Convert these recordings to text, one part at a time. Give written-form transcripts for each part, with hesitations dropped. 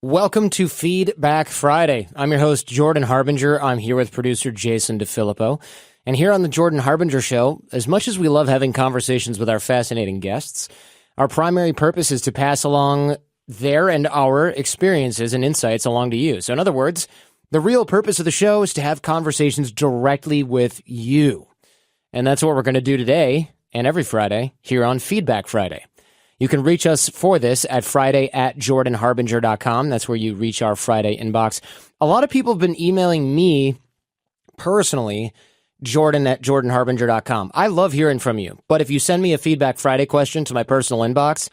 Welcome to Feedback Friday. I'm your host, Jordan Harbinger. I'm here with producer Jason DeFilippo. And here on the Jordan Harbinger Show, as much as we love having conversations with our fascinating guests, our primary purpose is to pass along their and our experiences and insights along to you. So in other words, the real purpose of the show is to have conversations directly with you. And that's what we're going to do today and every Friday here on Feedback Friday. You can reach us for this at friday@jordanharbinger.com. That's where you reach our Friday inbox. A lot of people have been emailing me personally, jordan@jordanharbinger.com. I love hearing from you. But if you send me a Feedback Friday question to my personal inbox,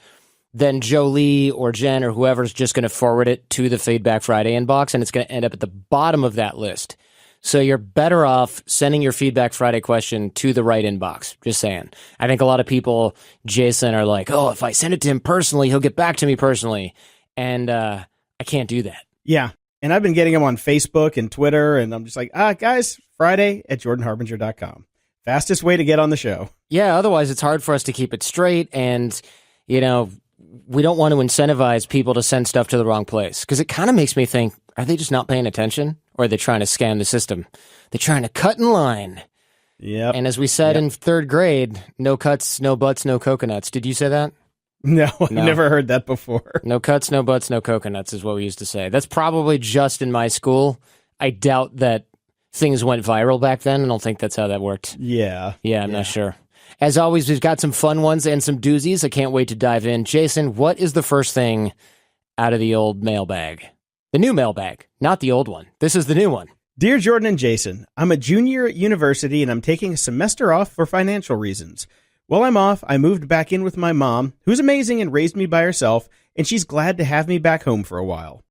then Jolie or Jen or whoever's just going to forward it to the Feedback Friday inbox, and it's going to end up at the bottom of that list. So you're better off sending your Feedback Friday question to the right inbox. Just saying. I think a lot of people, Jason, are like, oh, if I send it to him personally, he'll get back to me personally. And I can't do that. Yeah. And I've been getting them on Facebook and Twitter, and I'm just like, guys, Friday@jordanharbinger.com. Fastest way to get on the show. Yeah, otherwise it's hard for us to keep it straight. And, you know, we don't want to incentivize people to send stuff to the wrong place. Because it kind of makes me think, are they just not paying attention? Or are they trying to scam the system? They're trying to cut in line. Yeah. And as we said in third grade, no cuts, no butts, no coconuts. Did you say that? No, I've never heard that before. No cuts, no butts, no coconuts is what we used to say. That's probably just in my school. I doubt that things went viral back then. I don't think that's how that worked. Yeah. Yeah, I'm not sure. As always, we've got some fun ones and some doozies. I can't wait to dive in. Jason, what is the first thing out of the old mailbag? The new mailbag, not the old one. This is the new one. Dear Jordan and Jason, I'm a junior at university and I'm taking a semester off for financial reasons. While I'm off, I moved back in with my mom, who's amazing and raised me by herself, and she's glad to have me back home for a while.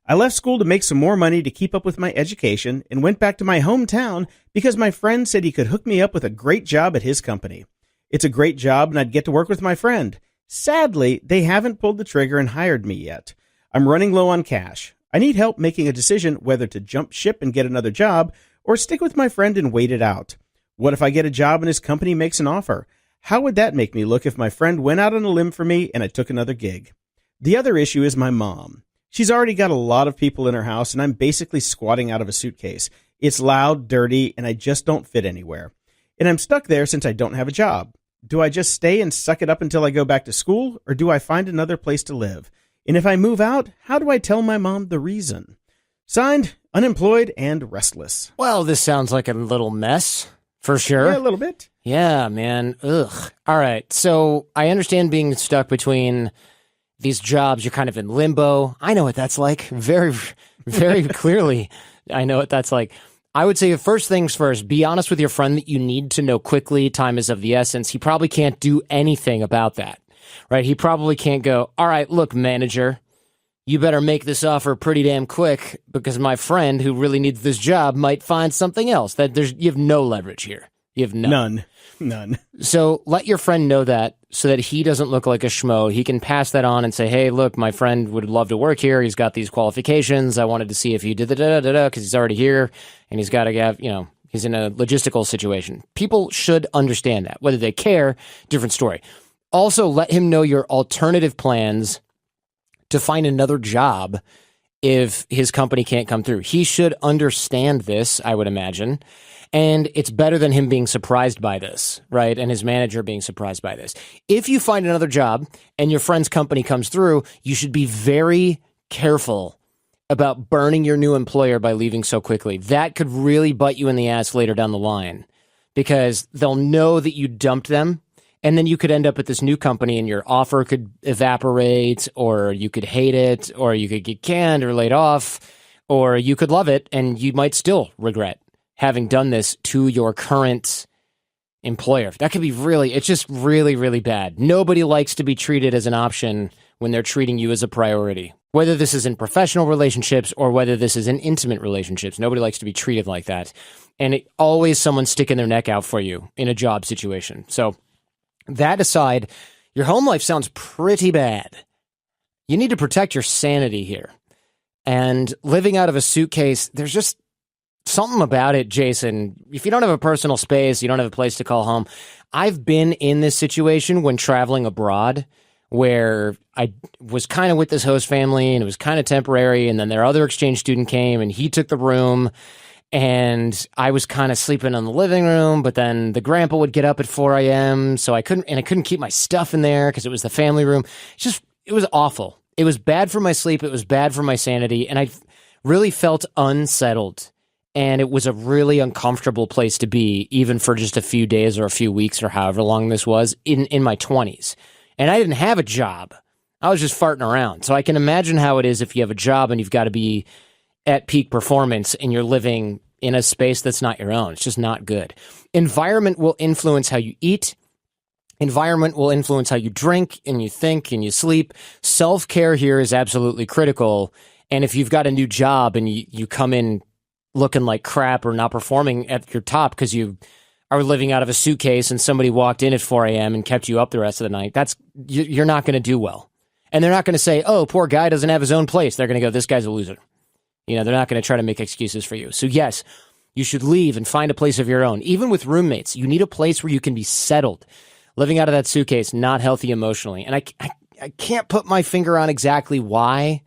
I left school to make some more money to keep up with my education and went back to my hometown because my friend said he could hook me up with a great job at his company. It's a great job and I'd get to work with my friend. Sadly, they haven't pulled the trigger and hired me yet. I'm running low on cash. I need help making a decision whether to jump ship and get another job or stick with my friend and wait it out. What if I get a job and his company makes an offer? How would that make me look if my friend went out on a limb for me and I took another gig? The other issue is my mom. She's already got a lot of people in her house and I'm basically squatting out of a suitcase. It's loud, dirty, and I just don't fit anywhere. And I'm stuck there since I don't have a job. Do I just stay and suck it up until I go back to school, or do I find another place to live? And if I move out, how do I tell my mom the reason? Signed, unemployed, and restless. Well, this sounds like a little mess, for sure. Yeah, a little bit. Yeah, man. Ugh. All right. So I understand being stuck between these jobs. You're kind of in limbo. I know what that's like. Very, very clearly, I know what that's like. I would say first things first, be honest with your friend that you need to know quickly. Time is of the essence. He probably can't do anything about that. Right? He probably can't go, all right, look, manager, you better make this offer pretty damn quick because my friend who really needs this job might find something else. You have no leverage here. You have None. So let your friend know that so that he doesn't look like a schmo. He can pass that on and say, hey, look, my friend would love to work here. He's got these qualifications. I wanted to see if you did the da-da-da-da because he's already here and he's got to have, he's in a logistical situation. People should understand that. Whether they care, different story. Also, let him know your alternative plans to find another job if his company can't come through. He should understand this, I would imagine. And it's better than him being surprised by this, right? And his manager being surprised by this. If you find another job and your friend's company comes through, you should be very careful about burning your new employer by leaving so quickly. That could really bite you in the ass later down the line because they'll know that you dumped them. And then you could end up at this new company and your offer could evaporate, or you could hate it, or you could get canned or laid off, or you could love it and you might still regret having done this to your current employer. That could be it's just really, really bad. Nobody likes to be treated as an option when they're treating you as a priority. Whether this is in professional relationships or whether this is in intimate relationships, nobody likes to be treated like that. And always someone's sticking their neck out for you in a job situation. So that aside, your home life sounds pretty bad. You need to protect your sanity here. And living out of a suitcase, there's just something about it, Jason. If you don't have a personal space, you don't have a place to call home. I've been in this situation when traveling abroad where I was kind of with this host family and it was kind of temporary. And then their other exchange student came and he took the room and I was kind of sleeping in the living room, but then the grandpa would get up at 4 a.m. So I couldn't keep my stuff in there because it was the family room. It was awful. It was bad for my sleep. It was bad for my sanity. And I really felt unsettled. And it was a really uncomfortable place to be, even for just a few days or a few weeks or however long this was in my 20s. And I didn't have a job. I was just farting around. So I can imagine how it is if you have a job and you've got to be at peak performance and you're living in a space that's not your own. It's just not good. Environment will influence how you eat. Environment will influence how you drink and you think and you sleep. Self-care here is absolutely critical. And if you've got a new job and you come in looking like crap or not performing at your top because you are living out of a suitcase and somebody walked in at 4 a.m. and kept you up the rest of the night, you're not going to do well. And they're not going to say, oh, poor guy doesn't have his own place. They're going to go, this guy's a loser. They're not going to try to make excuses for you. So yes, you should leave and find a place of your own. Even with roommates, you need a place where you can be settled. Living out of that suitcase, not healthy emotionally. And I can't put my finger on exactly why,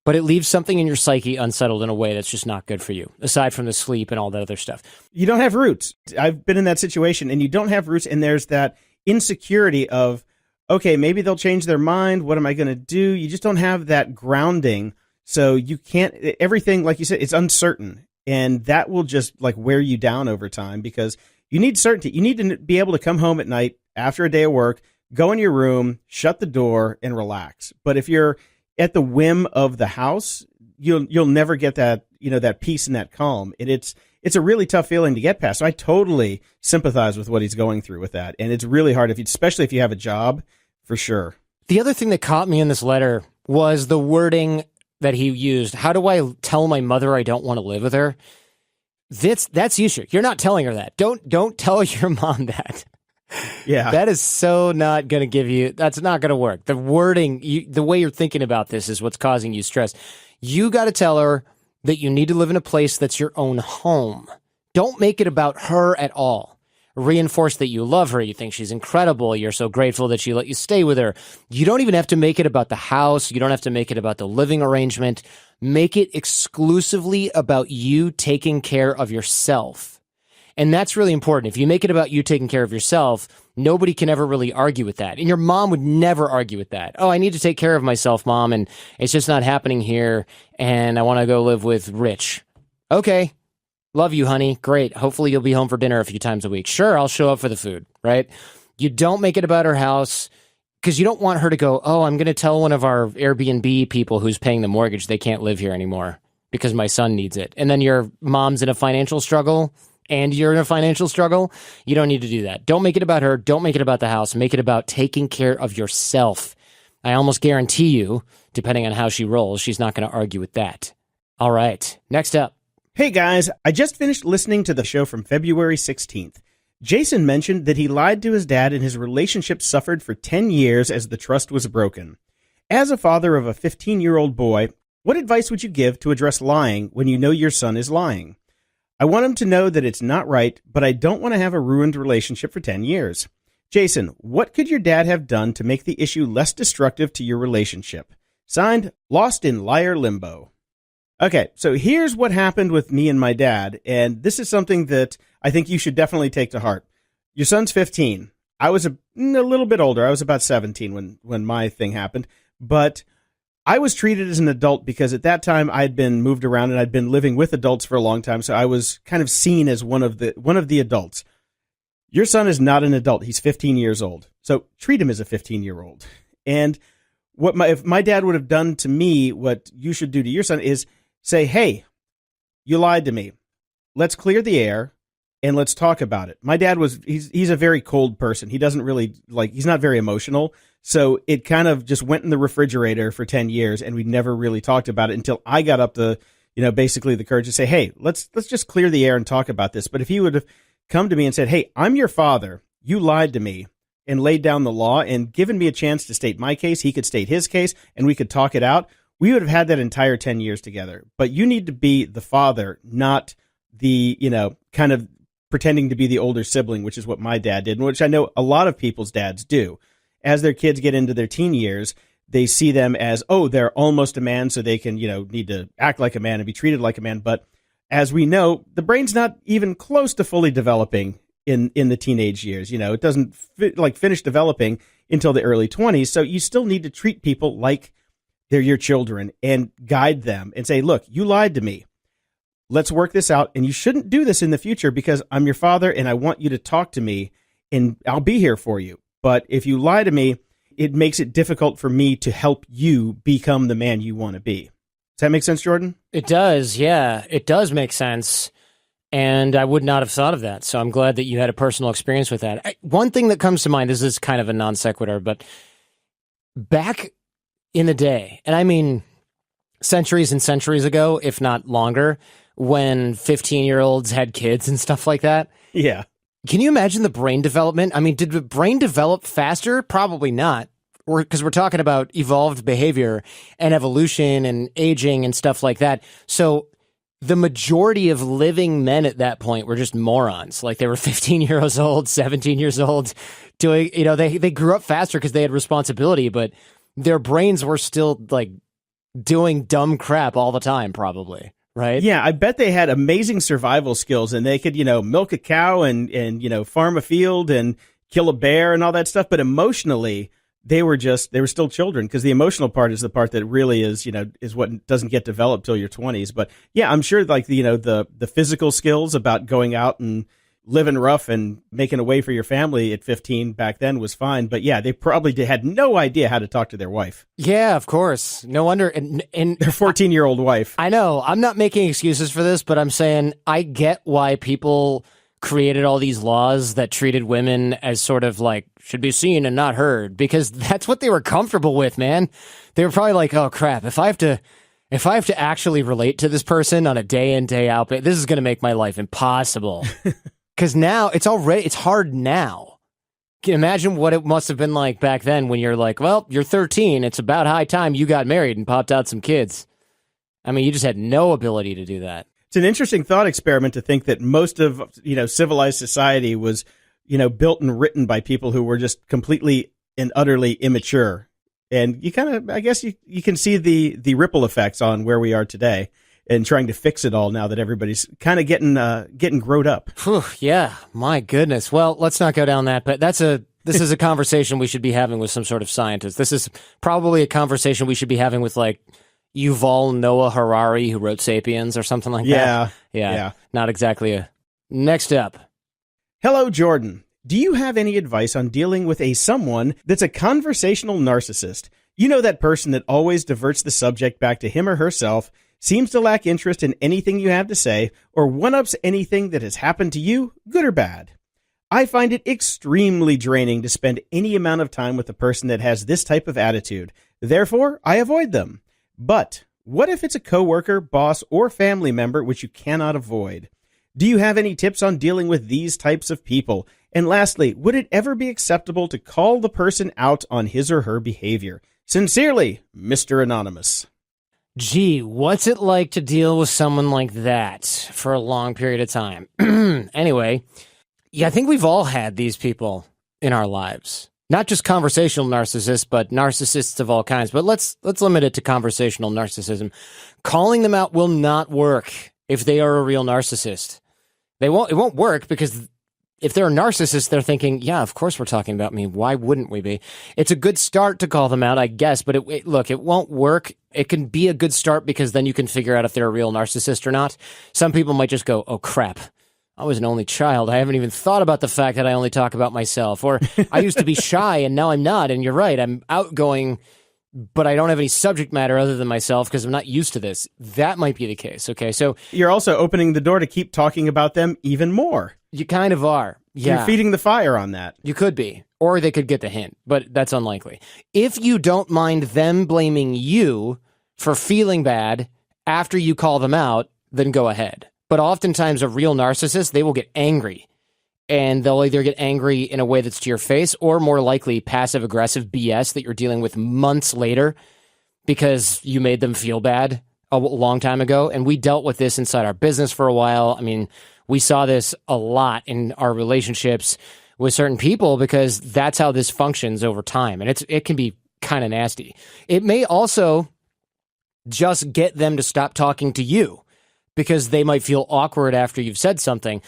but it leaves something in your psyche unsettled in a way that's just not good for you, aside from the sleep and all that other stuff. You don't have roots. I've been in that situation, and you don't have roots, and there's that insecurity of, okay, maybe they'll change their mind. What am I going to do? You just don't have that grounding. So you can't, everything, like you said, it's uncertain. And that will just like wear you down over time because you need certainty. You need to be able to come home at night after a day of work, go in your room, shut the door, and relax. But if you're at the whim of the house, you'll never get that, that peace and that calm. And it's a really tough feeling to get past. So I totally sympathize with what he's going through with that. And it's really hard especially if you have a job, for sure. The other thing that caught me in this letter was the wording that he used. How do I tell my mother I don't want to live with her? That's you. You're not telling her that. Don't tell your mom that. Yeah. That is so not going to give you, that's not going to work. The wording, the way you're thinking about this is what's causing you stress. You got to tell her that you need to live in a place that's your own home. Don't make it about her at all. Reinforce that you love her. You think she's incredible. You're so grateful that she let you stay with her. You don't even have to make it about the house. You don't have to make it about the living arrangement. Make it exclusively about you taking care of yourself. And that's really important. If you make it about you taking care of yourself, nobody can ever really argue with that. And your mom would never argue with that. Oh, I need to take care of myself, Mom, and it's just not happening here, and I want to go live with Rich. Okay. Love you, honey. Great. Hopefully you'll be home for dinner a few times a week. Sure, I'll show up for the food, right? You don't make it about her house because you don't want her to go, oh, I'm going to tell one of our Airbnb people who's paying the mortgage they can't live here anymore because my son needs it. And then your mom's in a financial struggle and you're in a financial struggle. You don't need to do that. Don't make it about her. Don't make it about the house. Make it about taking care of yourself. I almost guarantee you, depending on how she rolls, she's not going to argue with that. All right. Next up. Hey guys, I just finished listening to the show from February 16th. Jason mentioned that he lied to his dad and his relationship suffered for 10 years as the trust was broken. As a father of a 15-year-old boy, what advice would you give to address lying when you know your son is lying? I want him to know that it's not right, but I don't want to have a ruined relationship for 10 years. Jason, what could your dad have done to make the issue less destructive to your relationship? Signed, Lost in Liar Limbo. Okay, so here's what happened with me and my dad, and this is something that I think you should definitely take to heart. Your son's 15. I was a little bit older. I was about 17 when my thing happened, but I was treated as an adult because at that time I'd been moved around and I'd been living with adults for a long time, so I was kind of seen as one of the adults. Your son is not an adult. He's 15 years old, so treat him as a 15-year-old. And if my dad would have done to me, what you should do to your son is say, hey, you lied to me. Let's clear the air and let's talk about it. My dad he's a very cold person. He doesn't really he's not very emotional. So it kind of just went in the refrigerator for 10 years and we never really talked about it until I got up basically the courage to say, hey, let's just clear the air and talk about this. But if he would have come to me and said, hey, I'm your father, you lied to me, and laid down the law and given me a chance to state my case, he could state his case and we could talk it out, we would have had that entire 10 years together. But you need to be the father, not the, kind of pretending to be the older sibling, which is what my dad did, and which I know a lot of people's dads do. as their kids get into their teen years, they see them as, oh, they're almost a man, so they can, need to act like a man and be treated like a man. But as we know, the brain's not even close to fully developing in the teenage years. It doesn't finish developing until the early 20s. So you still need to treat people like they're your children and guide them and say, look, you lied to me. Let's work this out. And you shouldn't do this in the future because I'm your father and I want you to talk to me and I'll be here for you. But if you lie to me, it makes it difficult for me to help you become the man you want to be. Does that make sense, Jordan? It does. Yeah, it does make sense. And I would not have thought of that. So I'm glad that you had a personal experience with that. One thing that comes to mind, this is kind of a non sequitur, but back in the day, and I mean centuries and centuries ago, if not longer, when 15-year-olds had kids and stuff like that. Yeah. Can you imagine the brain development? I mean, did the brain develop faster? Probably not. Because we're talking about evolved behavior and evolution and aging and stuff like that. So the majority of living men at that point were just morons. Like they were 15 years old, 17 years old, doing, they grew up faster because they had responsibility, but their brains were still like doing dumb crap all the time, probably. Right? Yeah, I bet they had amazing survival skills and they could, milk a cow and farm a field and kill a bear and all that stuff. But emotionally, they were still children because the emotional part is the part that really is what doesn't get developed till your 20s. But yeah, I'm sure like, the physical skills about going out and living rough and making a way for your family at 15 back then was fine. But yeah, they probably had no idea how to talk to their wife. Yeah, of course. No wonder. And their 14-year-old wife. I know. I'm not making excuses for this, but I'm saying I get why people created all these laws that treated women as sort of like should be seen and not heard, because that's what they were comfortable with, man. They were probably like, oh crap, if I have to actually relate to this person on a day in, day out, this is going to make my life impossible. Because now it's hard now. Can you imagine what it must have been like back then when you're like, well, you're 13. It's about high time you got married and popped out some kids. I mean, you just had no ability to do that. It's an interesting thought experiment to think that most of, civilized society was, built and written by people who were just completely and utterly immature. And you kind of, I guess you can see the ripple effects on where we are today. And trying to fix it all now that everybody's kind of getting growed up. Whew, yeah, my goodness. Well, let's not go down that, but this is a conversation we should be having with some sort of scientist. This is probably a conversation we should be having with like Yuval Noah Harari, who wrote *Sapiens* or something like that. Yeah. Not exactly a. Next up. Hello, Jordan. Do you have any advice on dealing with someone that's a conversational narcissist? You know, that person that always diverts the subject back to him or herself, seems to lack interest in anything you have to say, or one-ups anything that has happened to you, good or bad. I find it extremely draining to spend any amount of time with a person that has this type of attitude. Therefore, I avoid them. But what if it's a coworker, boss, or family member which you cannot avoid? Do you have any tips on dealing with these types of people? And lastly, would it ever be acceptable to call the person out on his or her behavior? Sincerely, Mr. Anonymous. Gee, what's it like to deal with someone like that for a long period of time? Anyway, yeah, I think we've all had these people in our lives. Not just conversational narcissists, but narcissists of all kinds. But let's limit it to conversational narcissism. Calling them out will not work if they are a real narcissist. It won't work because if they're a narcissist, they're thinking, yeah, of course we're talking about me. Why wouldn't we be? It's a good start to call them out, I guess, but look, it won't work. It can be a good start because then you can figure out if they're a real narcissist or not. Some people might just go, oh, crap. I was an only child. I haven't even thought about the fact that I only talk about myself. Or I used to be shy and now I'm not. And you're right. I'm outgoing, but I don't have any subject matter other than myself because I'm not used to this. That might be the case. Okay. So you're also opening the door to keep talking about them even more. You kind of are. Yeah. You're feeding the fire on that. You could be. Or they could get the hint, but that's unlikely. If you don't mind them blaming you for feeling bad after you call them out, then go ahead. But oftentimes a real narcissist, they will get angry. And they'll either get angry in a way that's to your face or more likely passive-aggressive BS that you're dealing with months later because you made them feel bad a long time ago. And we dealt with this inside our business for a while. I mean, we saw this a lot in our relationships with certain people because that's how this functions over time. And it can be kind of nasty. It may also just get them to stop talking to you because they might feel awkward after you've said something.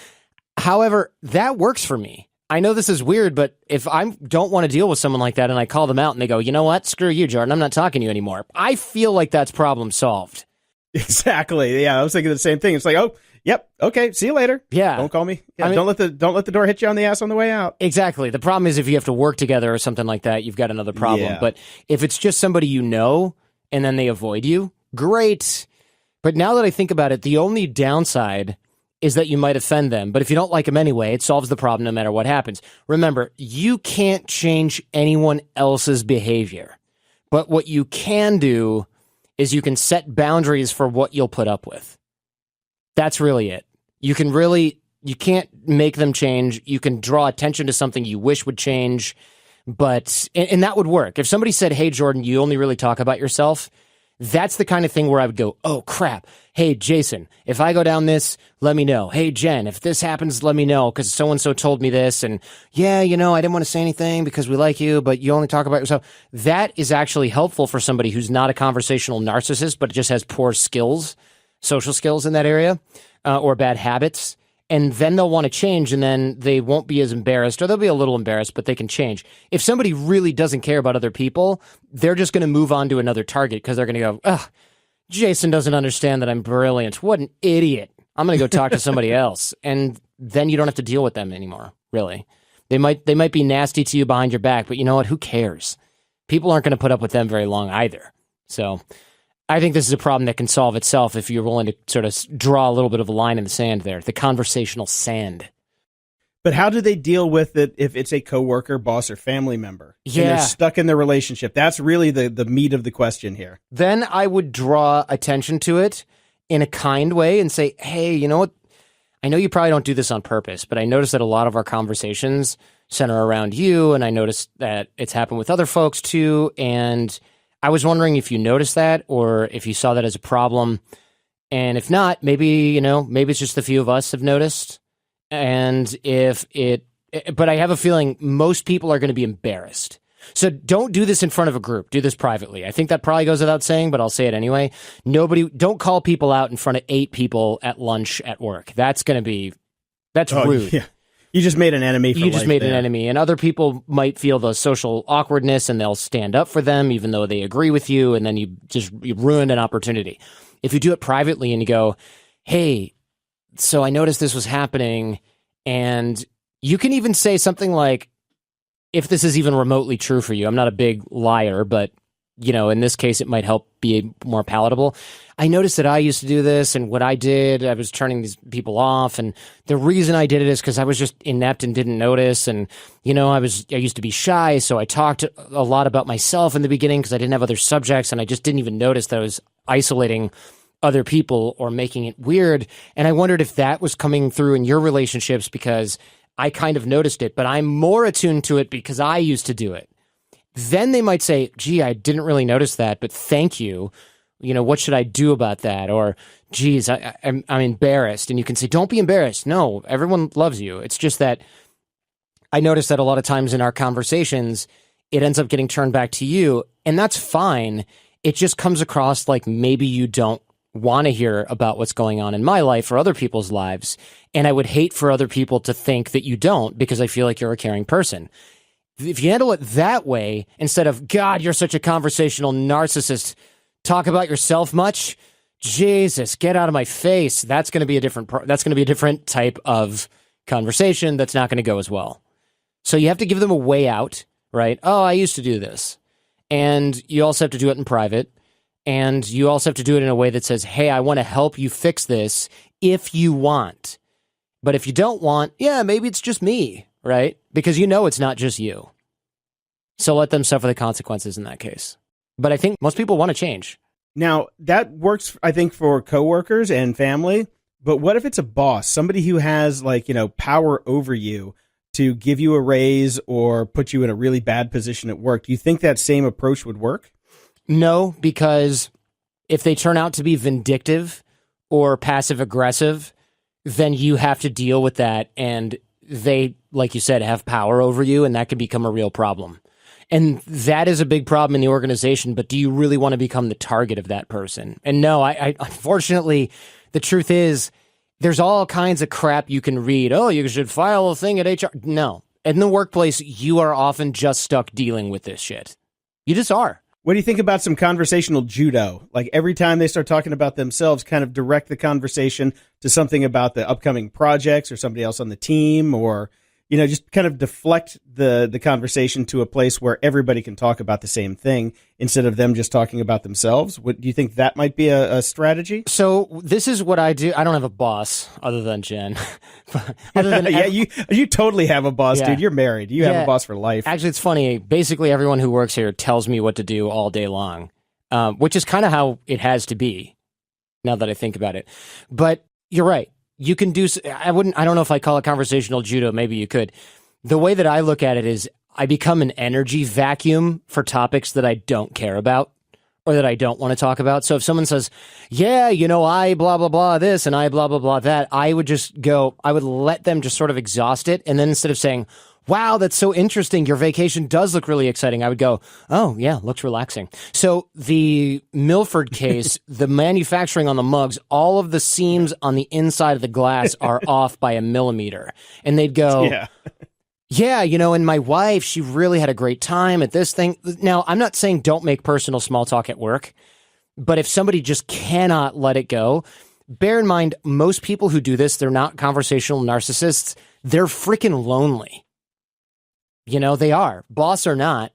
However, that works for me. I know this is weird, but if I don't want to deal with someone like that and I call them out and they go, you know what, screw you, Jordan, I'm not talking to you anymore, I feel like that's problem solved. Exactly. Yeah, I was thinking the same thing. It's like, oh, yep, okay, see you later. Yeah. Don't call me. Yeah, I mean, don't let the door hit you on the ass on the way out. Exactly. The problem is if you have to work together or something like that, you've got another problem. Yeah. But if it's just somebody you know and then they avoid you, great. But now that I think about it, the only downside is that you might offend them. But if you don't like them anyway, it solves the problem no matter what happens. Remember, you can't change anyone else's behavior. But what you can do is you can set boundaries for what you'll put up with. That's really it. You can't make them change. You can draw attention to something you wish would change. But, and that would work. If somebody said, hey, Jordan, you only really talk about yourself, that's the kind of thing where I would go, oh, crap. Hey, Jason, if I go down this, let me know. Hey, Jen, if this happens, let me know because so-and-so told me this. And yeah, I didn't want to say anything because we like you, but you only talk about yourself. That is actually helpful for somebody who's not a conversational narcissist, but just has poor skills, social skills in that area, or bad habits. And then they'll want to change, and then they won't be as embarrassed, or they'll be a little embarrassed, but they can change. If somebody really doesn't care about other people, they're just going to move on to another target because they're going to go, ugh, Jason doesn't understand that I'm brilliant. What an idiot. I'm going to go talk to somebody else. And then you don't have to deal with them anymore, really. They might be nasty to you behind your back, but you know what? Who cares? People aren't going to put up with them very long either. So I think this is a problem that can solve itself if you're willing to sort of draw a little bit of a line in the sand there, the conversational sand. But how do they deal with it if it's a coworker, boss, or family member? Yeah. And they're stuck in their relationship. That's really the meat of the question here. Then I would draw attention to it in a kind way and say, hey, you know what? I know you probably don't do this on purpose, but I noticed that a lot of our conversations center around you, and I noticed that it's happened with other folks too, and I was wondering if you noticed that or if you saw that as a problem. And if not, maybe it's just the few of us have noticed. And but I have a feeling most people are going to be embarrassed. So don't do this in front of a group. Do this privately. I think that probably goes without saying, but I'll say it anyway. Don't call people out in front of 8 people at lunch at work. That's rude. Yeah. You just made an enemy for life. You just made there. an enemy, and other people might feel the social awkwardness, and they'll stand up for them, even though they agree with you, and then you ruined an opportunity. If you do it privately and you go, hey, so I noticed this was happening, and you can even say something like, if this is even remotely true for you, I'm not a big liar, but in this case, it might help be more palatable. I noticed that I used to do this, and what I did, I was turning these people off, and the reason I did it is because I was just inept and didn't notice, and I used to be shy, so I talked a lot about myself in the beginning because I didn't have other subjects, and I just didn't even notice that I was isolating other people or making it weird, and I wondered if that was coming through in your relationships because I kind of noticed it, but I'm more attuned to it because I used to do it. Then they might say, gee, I didn't really notice that, but thank you. What should I do about that? Or, geez, I'm embarrassed. And you can say, don't be embarrassed. No, everyone loves you. It's just that I noticed that a lot of times in our conversations, it ends up getting turned back to you. And that's fine. It just comes across like maybe you don't want to hear about what's going on in my life or other people's lives. And I would hate for other people to think that you don't because I feel like you're a caring person. If you handle it that way, instead of, God, you're such a conversational narcissist, talk about yourself much, Jesus, get out of my face. That's going to be a different type of conversation that's not going to go as well. So you have to give them a way out, right? Oh, I used to do this. And you also have to do it in private. And you also have to do it in a way that says, hey, I want to help you fix this if you want. But if you don't want, yeah, maybe it's just me, right? Because it's not just you. So let them suffer the consequences in that case. But I think most people want to change. Now, that works, I think, for coworkers and family. But what if it's a boss, somebody who has power over you to give you a raise or put you in a really bad position at work? Do you think that same approach would work? No, because if they turn out to be vindictive or passive aggressive, then you have to deal with that. And they like you said, have power over you, and that can become a real problem. And that is a big problem in the organization, but do you really want to become the target of that person? And no, I unfortunately, the truth is, there's all kinds of crap you can read. Oh, you should file a thing at HR. No. In the workplace, you are often just stuck dealing with this shit. You just are. What do you think about some conversational judo? Like every time they start talking about themselves, kind of direct the conversation to something about the upcoming projects or somebody else on the team, or, you know, just kind of deflect the conversation to a place where everybody can talk about the same thing instead of them just talking about themselves. What do you think that might be a strategy? So this is what I do. I don't have a boss other than Jen. Other than yeah, you totally have a boss, dude. You're married. You have a boss for life. Actually, it's funny. Basically, everyone who works here tells me what to do all day long, which is kind of how it has to be now that I think about it. But you're right. You can do, I don't know if I call it conversational judo. Maybe you could. The way that I look at it is I become an energy vacuum for topics that I don't care about or that I don't want to talk about. So if someone says, yeah, you know, I blah, blah, blah this and I blah, blah, blah that, I would let them just sort of exhaust it. And then instead of saying, wow, that's so interesting, your vacation does look really exciting, I would go, oh, yeah, looks relaxing. So the Milford case, the manufacturing on the mugs, all of the seams on the inside of the glass are off by 1 millimeter. And they'd go, yeah, you know, and my wife, she really had a great time at this thing. Now, I'm not saying don't make personal small talk at work, but if somebody just cannot let it go, bear in mind, most people who do this, they're not conversational narcissists. They're freaking lonely. You know, they are, boss or not.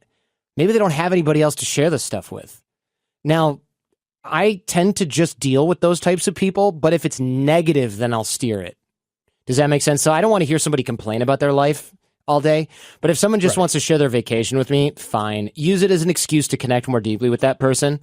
Maybe they don't have anybody else to share this stuff with. Now, I tend to just deal with those types of people, but if it's negative, then I'll steer it. Does that make sense? So I don't want to hear somebody complain about their life all day, but if someone just wants to share their vacation with me, fine. Use it as an excuse to connect more deeply with that person.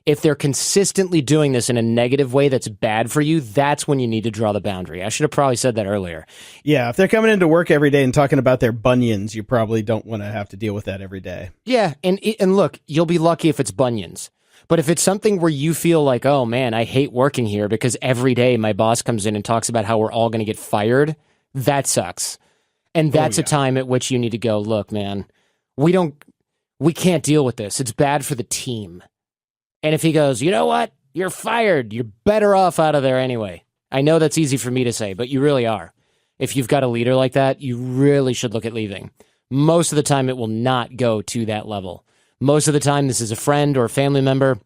If they're consistently doing this in a negative way that's bad for you, that's when you need to draw the boundary. I should have probably said that earlier. Yeah, if they're coming into work every day and talking about their bunions, you probably don't want to have to deal with that every day. Yeah, and look, you'll be lucky if it's bunions. But if it's something where you feel like, oh man, I hate working here because every day my boss comes in and talks about how we're all going to get fired, that sucks. And that's a time at which you need to go, look, man, we can't deal with this. It's bad for the team. And if he goes, you know what? You're fired. You're better off out of there anyway. I know that's easy for me to say, but you really are. If you've got a leader like that, you really should look at leaving. Most of the time, it will not go to that level. Most of the time, this is a friend or a family member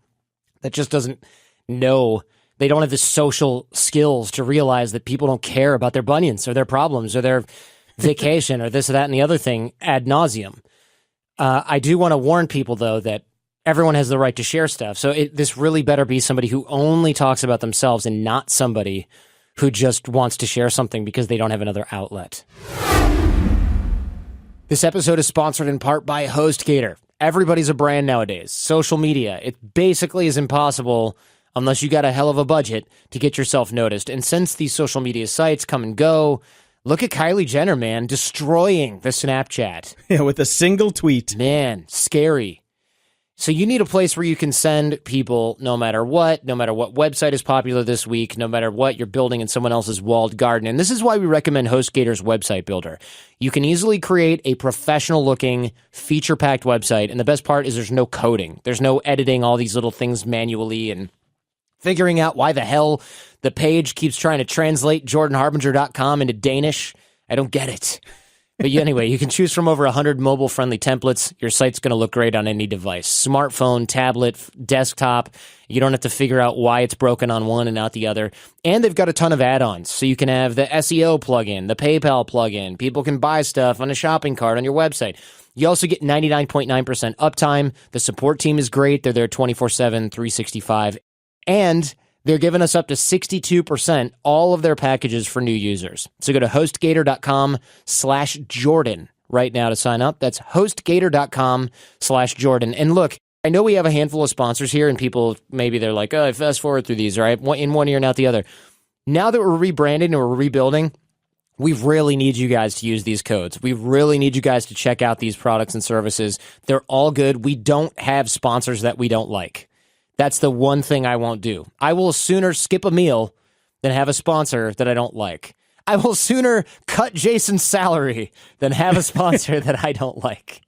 that just doesn't know. They don't have the social skills to realize that people don't care about their bunions or their problems or their vacation or this or that and the other thing ad nauseum. I do want to warn people, though, that everyone has the right to share stuff. So this really better be somebody who only talks about themselves and not somebody who just wants to share something because they don't have another outlet. This episode is sponsored in part by HostGator. Everybody's a brand nowadays. Social media. It basically is impossible, unless you got a hell of a budget, to get yourself noticed. And since these social media sites come and go, look at Kylie Jenner, man, destroying the Snapchat. Yeah, with a single tweet. Man, scary. So you need a place where you can send people no matter what website is popular this week, no matter what you're building in someone else's walled garden. And this is why we recommend HostGator's website builder. You can easily create a professional-looking, feature-packed website. And the best part is there's no coding. There's no editing all these little things manually and figuring out why the hell the page keeps trying to translate jordanharbinger.com into Danish. I don't get it. But anyway, you can choose from over 100 mobile-friendly templates. Your site's going to look great on any device. Smartphone, tablet, desktop. You don't have to figure out why it's broken on one and not the other. And they've got a ton of add-ons. So you can have the SEO plugin, the PayPal plugin. People can buy stuff on a shopping cart on your website. You also get 99.9% uptime. The support team is great. They're there 24/7, 365. And they're giving us up to 62% all of their packages for new users. So go to HostGator.com/Jordan right now to sign up. That's HostGator.com/Jordan. And look, I know we have a handful of sponsors here and people, maybe they're like, oh, I fast forward through these, right? In one ear and out the other. Now that we're rebranding and we're rebuilding, we really need you guys to use these codes. We really need you guys to check out these products and services. They're all good. We don't have sponsors that we don't like. That's the one thing I won't do. I will sooner skip a meal than have a sponsor that I don't like. I will sooner cut Jason's salary than have a sponsor that I don't like.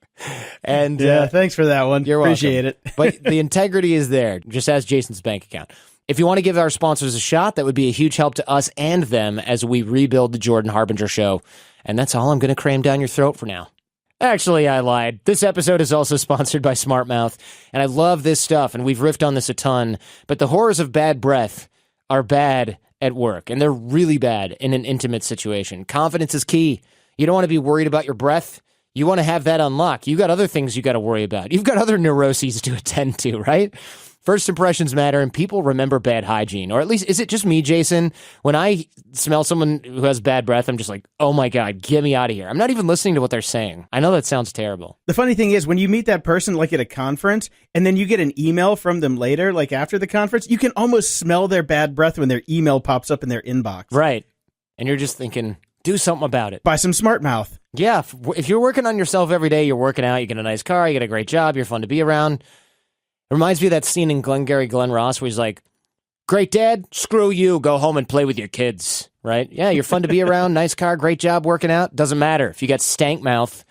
And thanks for that one. You're welcome. Appreciate it. But the integrity is there. Just ask Jason's bank account. If you want to give our sponsors a shot, that would be a huge help to us and them as we rebuild the Jordan Harbinger show. And that's all I'm going to cram down your throat for now. Actually, I lied. This episode is also sponsored by SmartMouth, and I love this stuff, and we've riffed on this a ton, but the horrors of bad breath are bad at work, and they're really bad in an intimate situation. Confidence is key. You don't want to be worried about your breath. You want to have that on lock. You got other things you got to worry about. You've got other neuroses to attend to, right? First impressions matter, and people remember bad hygiene. Or at least, is it just me, Jason? When I smell someone who has bad breath, I'm just like, oh my God, get me out of here. I'm not even listening to what they're saying. I know that sounds terrible. The funny thing is, when you meet that person like at a conference, and then you get an email from them later, like after the conference, you can almost smell their bad breath when their email pops up in their inbox. Right. And you're just thinking, do something about it. Buy some SmartMouth. Yeah. If you're working on yourself every day, you're working out, you get a nice car, you get a great job, you're fun to be around. It reminds me of that scene in Glengarry Glen Ross where he's like, great dad, screw you, go home and play with your kids, right? Yeah, you're fun to be around, nice car, great job working out. Doesn't matter. If you got stank mouth,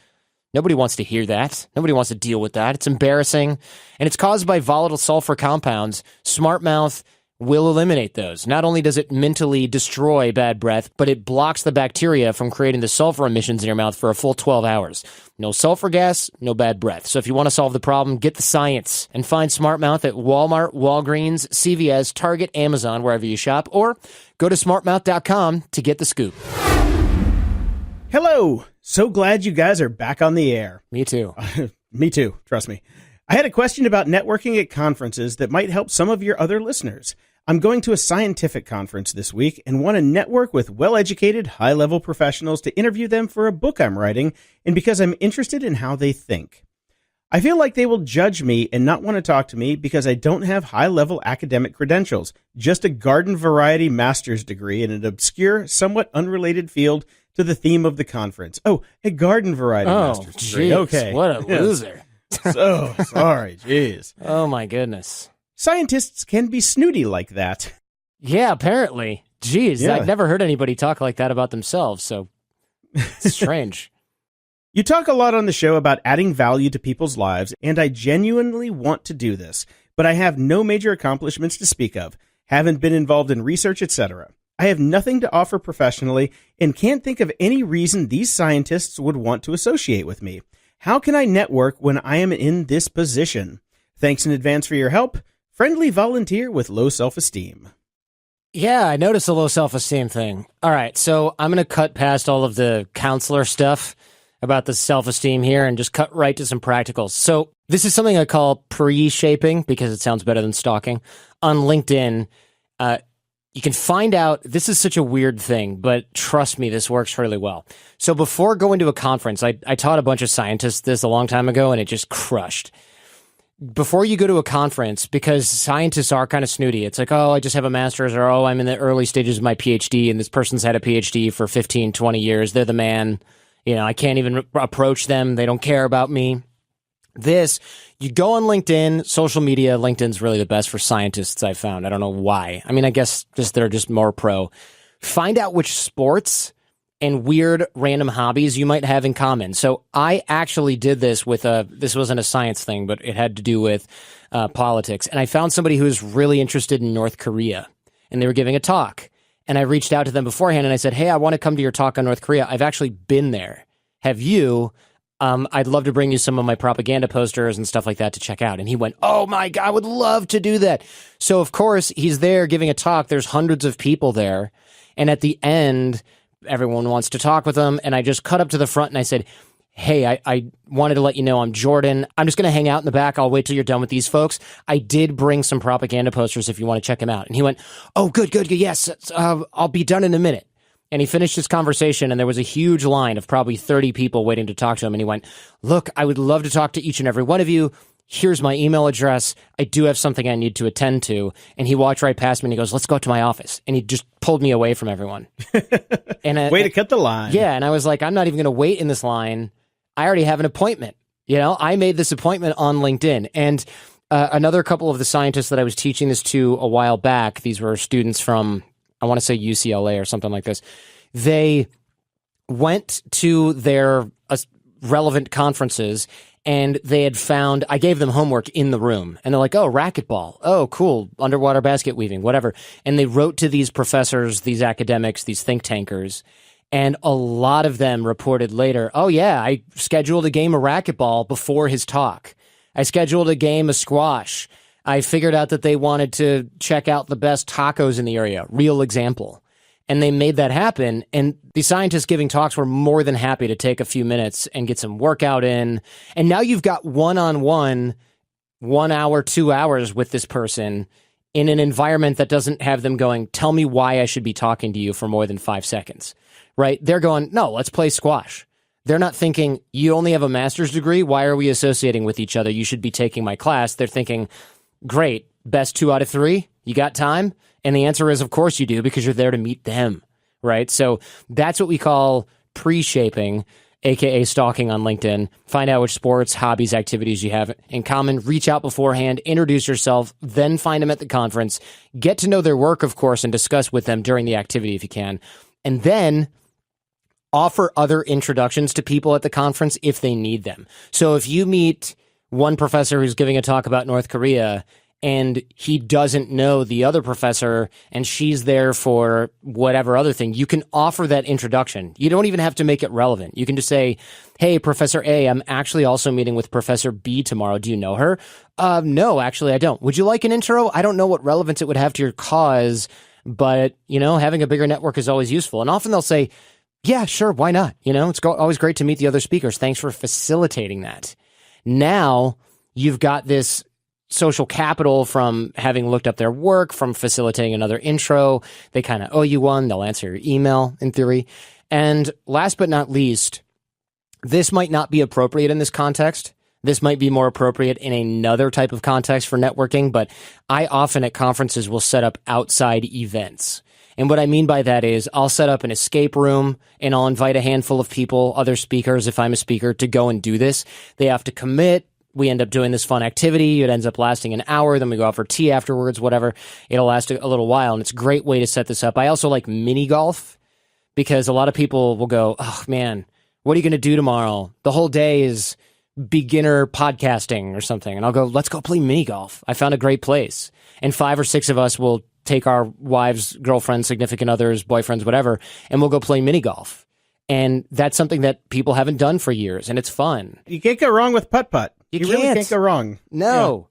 nobody wants to hear that. Nobody wants to deal with that. It's embarrassing. And it's caused by volatile sulfur compounds. SmartMouth will eliminate those. Not only does it mentally destroy bad breath, but it blocks the bacteria from creating the sulfur emissions in your mouth for a full 12 hours. No sulfur gas, no bad breath. So if you want to solve the problem, get the science and find SmartMouth at Walmart, Walgreens, CVS, Target, Amazon, wherever you shop, or go to smartmouth.com to get the scoop. Hello. So glad you guys are back on the air. Me too. Me too. Trust me. I had a question about networking at conferences that might help some of your other listeners. I'm going to a scientific conference this week and want to network with well-educated, high-level professionals to interview them for a book I'm writing, and because I'm interested in how they think. I feel like they will judge me and not want to talk to me because I don't have high-level academic credentials, just a garden variety master's degree in an obscure, somewhat unrelated field to the theme of the conference. Oh, a garden variety master's degree. Okay. What a loser. So sorry, jeez. Oh my goodness. Scientists can be snooty like that. Yeah, apparently. Jeez, Yeah. I've never heard anybody talk like that about themselves, so it's strange. You talk a lot on the show about adding value to people's lives, and I genuinely want to do this, but I have no major accomplishments to speak of, haven't been involved in research, etc. I have nothing to offer professionally and can't think of any reason these scientists would want to associate with me. How can I network when I am in this position? Thanks in advance for your help. Friendly volunteer with low self-esteem. Yeah, I noticed the low self-esteem thing. All right, so I'm going to cut past all of the counselor stuff about the self-esteem here and just cut right to some practicals. So this is something I call pre-shaping because it sounds better than stalking. On LinkedIn, you can find out, this is such a weird thing, but trust me, this works really well. So before going to a conference, I taught a bunch of scientists this a long time ago, and it just crushed. Before you go to a conference, because scientists are kind of snooty, it's like, oh, I just have a master's, or oh, I'm in the early stages of my PhD, and this person's had a PhD for 15, 20 years. They're the man. You know, I can't even approach them. They don't care about me. You go on LinkedIn, social media. LinkedIn's really the best for scientists, I've found. I don't know why. I mean, I guess they're just more pro. Find out which sports and weird random hobbies you might have in common. So I actually did this this wasn't a science thing, but it had to do with politics. And I found somebody who was really interested in North Korea, and they were giving a talk. And I reached out to them beforehand and I said, hey, I want to come to your talk on North Korea. I've actually been there. Have you? I'd love to bring you some of my propaganda posters and stuff like that to check out. And he went, oh my God, I would love to do that. So of course he's there giving a talk. There's hundreds of people there. And at the end, everyone wants to talk with him. And I just cut up to the front and I said, hey, I wanted to let you know I'm Jordan. I'm just going to hang out in the back. I'll wait till you're done with these folks. I did bring some propaganda posters if you want to check them out. And he went, oh, good. Yes, I'll be done in a minute. And he finished his conversation, and there was a huge line of probably 30 people waiting to talk to him. And he went, look, I would love to talk to each and every one of you. Here's my email address. I do have something I need to attend to. And he walked right past me and he goes, let's go to my office. And he just pulled me away from everyone. And Way to cut the line. Yeah. And I was like, I'm not even going to wait in this line. I already have an appointment. You know, I made this appointment on LinkedIn. And another couple of the scientists that I was teaching this to a while back, these were students from, I want to say UCLA or something like this. They went to their relevant conferences and they had found, I gave them homework in the room and they're like, oh, racquetball. Oh, cool. Underwater basket weaving, whatever. And they wrote to these professors, these academics, these think tankers. And a lot of them reported later, oh yeah, I scheduled a game of racquetball before his talk. I scheduled a game of squash. I figured out that they wanted to check out the best tacos in the area. Real example. And they made that happen. And the scientists giving talks were more than happy to take a few minutes and get some workout in. And now you've got one-on-one, 1 hour, 2 hours with this person in an environment that doesn't have them going, tell me why I should be talking to you for more than 5 seconds, right? They're going, no, let's play squash. They're not thinking, you only have a master's degree. Why are we associating with each other? You should be taking my class. They're thinking, great, best 2 out of 3. You got time? And the answer is, of course you do, because you're there to meet them, right? So that's what we call pre-shaping, aka stalking on LinkedIn. Find out which sports, hobbies, activities you have in common. Reach out beforehand, introduce yourself, then find them at the conference. Get to know their work, of course, and discuss with them during the activity if you can. And then offer other introductions to people at the conference if they need them. So if you meet one professor who's giving a talk about North Korea and he doesn't know the other professor and she's there for whatever other thing, you can offer that introduction. You don't even have to make it relevant. You can just say, hey, Professor A, I'm actually also meeting with Professor B tomorrow. Do you know her? No, actually, I don't. Would you like an intro? I don't know what relevance it would have to your cause, but, having a bigger network is always useful. And often they'll say, yeah, sure, why not? It's always great to meet the other speakers. Thanks for facilitating that. Now you've got this social capital from having looked up their work, from facilitating another intro. They kind of owe you one. They'll answer your email in theory. And last but not least, this might not be appropriate in this context. This might be more appropriate in another type of context for networking, but I often at conferences will set up outside events. And what I mean by that is I'll set up an escape room and I'll invite a handful of people, other speakers, if I'm a speaker, to go and do this. They have to commit. We end up doing this fun activity. It ends up lasting an hour. Then we go out for tea afterwards, whatever. It'll last a little while, and it's a great way to set this up. I also like mini golf because a lot of people will go, oh, man, what are you going to do tomorrow? The whole day is beginner podcasting or something. And I'll go, let's go play mini golf. I found a great place. And 5 or 6 of us will take our wives, girlfriends, significant others, boyfriends, whatever, and we'll go play mini golf. And that's something that people haven't done for years, and it's fun. You can't go wrong with putt-putt. You really can't go wrong. No.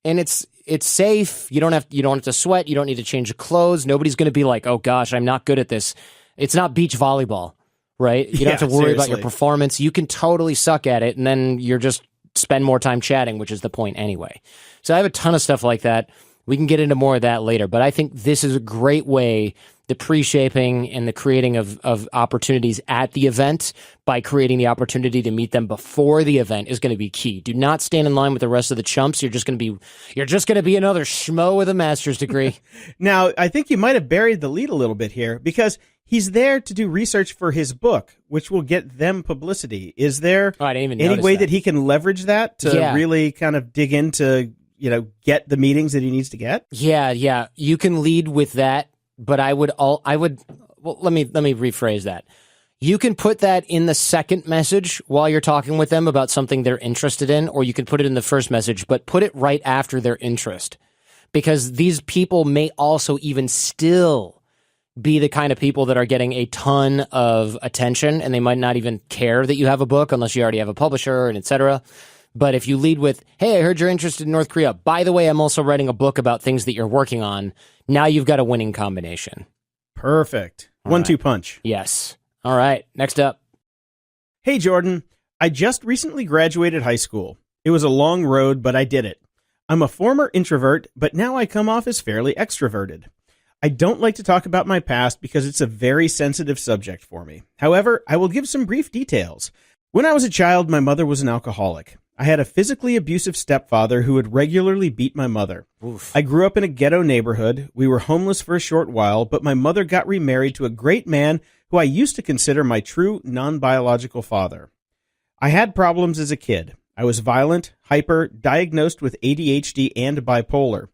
Yeah. And it's safe. You don't have to sweat. You don't need to change your clothes. Nobody's going to be like, oh gosh, I'm not good at this. It's not beach volleyball, right? You don't have to worry about your performance. You can totally suck at it, and then you're just spend more time chatting, which is the point anyway. So I have a ton of stuff like that. We can get into more of that later, but I think this is a great way, the pre-shaping and the creating of opportunities at the event by creating the opportunity to meet them before the event is going to be key. Do not stand in line with the rest of the chumps. You're just going to be another schmo with a master's degree. Now, I think you might have buried the lead a little bit here because he's there to do research for his book, which will get them publicity. Is there any way that he can leverage that to really kind of dig into, get the meetings that he needs to get? Yeah. You can lead with that. But let me rephrase that. You can put that in the second message while you're talking with them about something they're interested in, or you can put it in the first message, but put it right after their interest. Because these people may also even still be the kind of people that are getting a ton of attention, and they might not even care that you have a book unless you already have a publisher and et cetera. But if you lead with, hey, I heard you're interested in North Korea. By the way, I'm also writing a book about things that you're working on. Now you've got a winning combination. Perfect. 1-2 punch. Yes. All right. Next up. Hey, Jordan. I just recently graduated high school. It was a long road, but I did it. I'm a former introvert, but now I come off as fairly extroverted. I don't like to talk about my past because it's a very sensitive subject for me. However, I will give some brief details. When I was a child, my mother was an alcoholic. I had a physically abusive stepfather who would regularly beat my mother. Oof. I grew up in a ghetto neighborhood. We were homeless for a short while, but my mother got remarried to a great man who I used to consider my true non-biological father. I had problems as a kid. I was violent, hyper, diagnosed with ADHD and bipolar.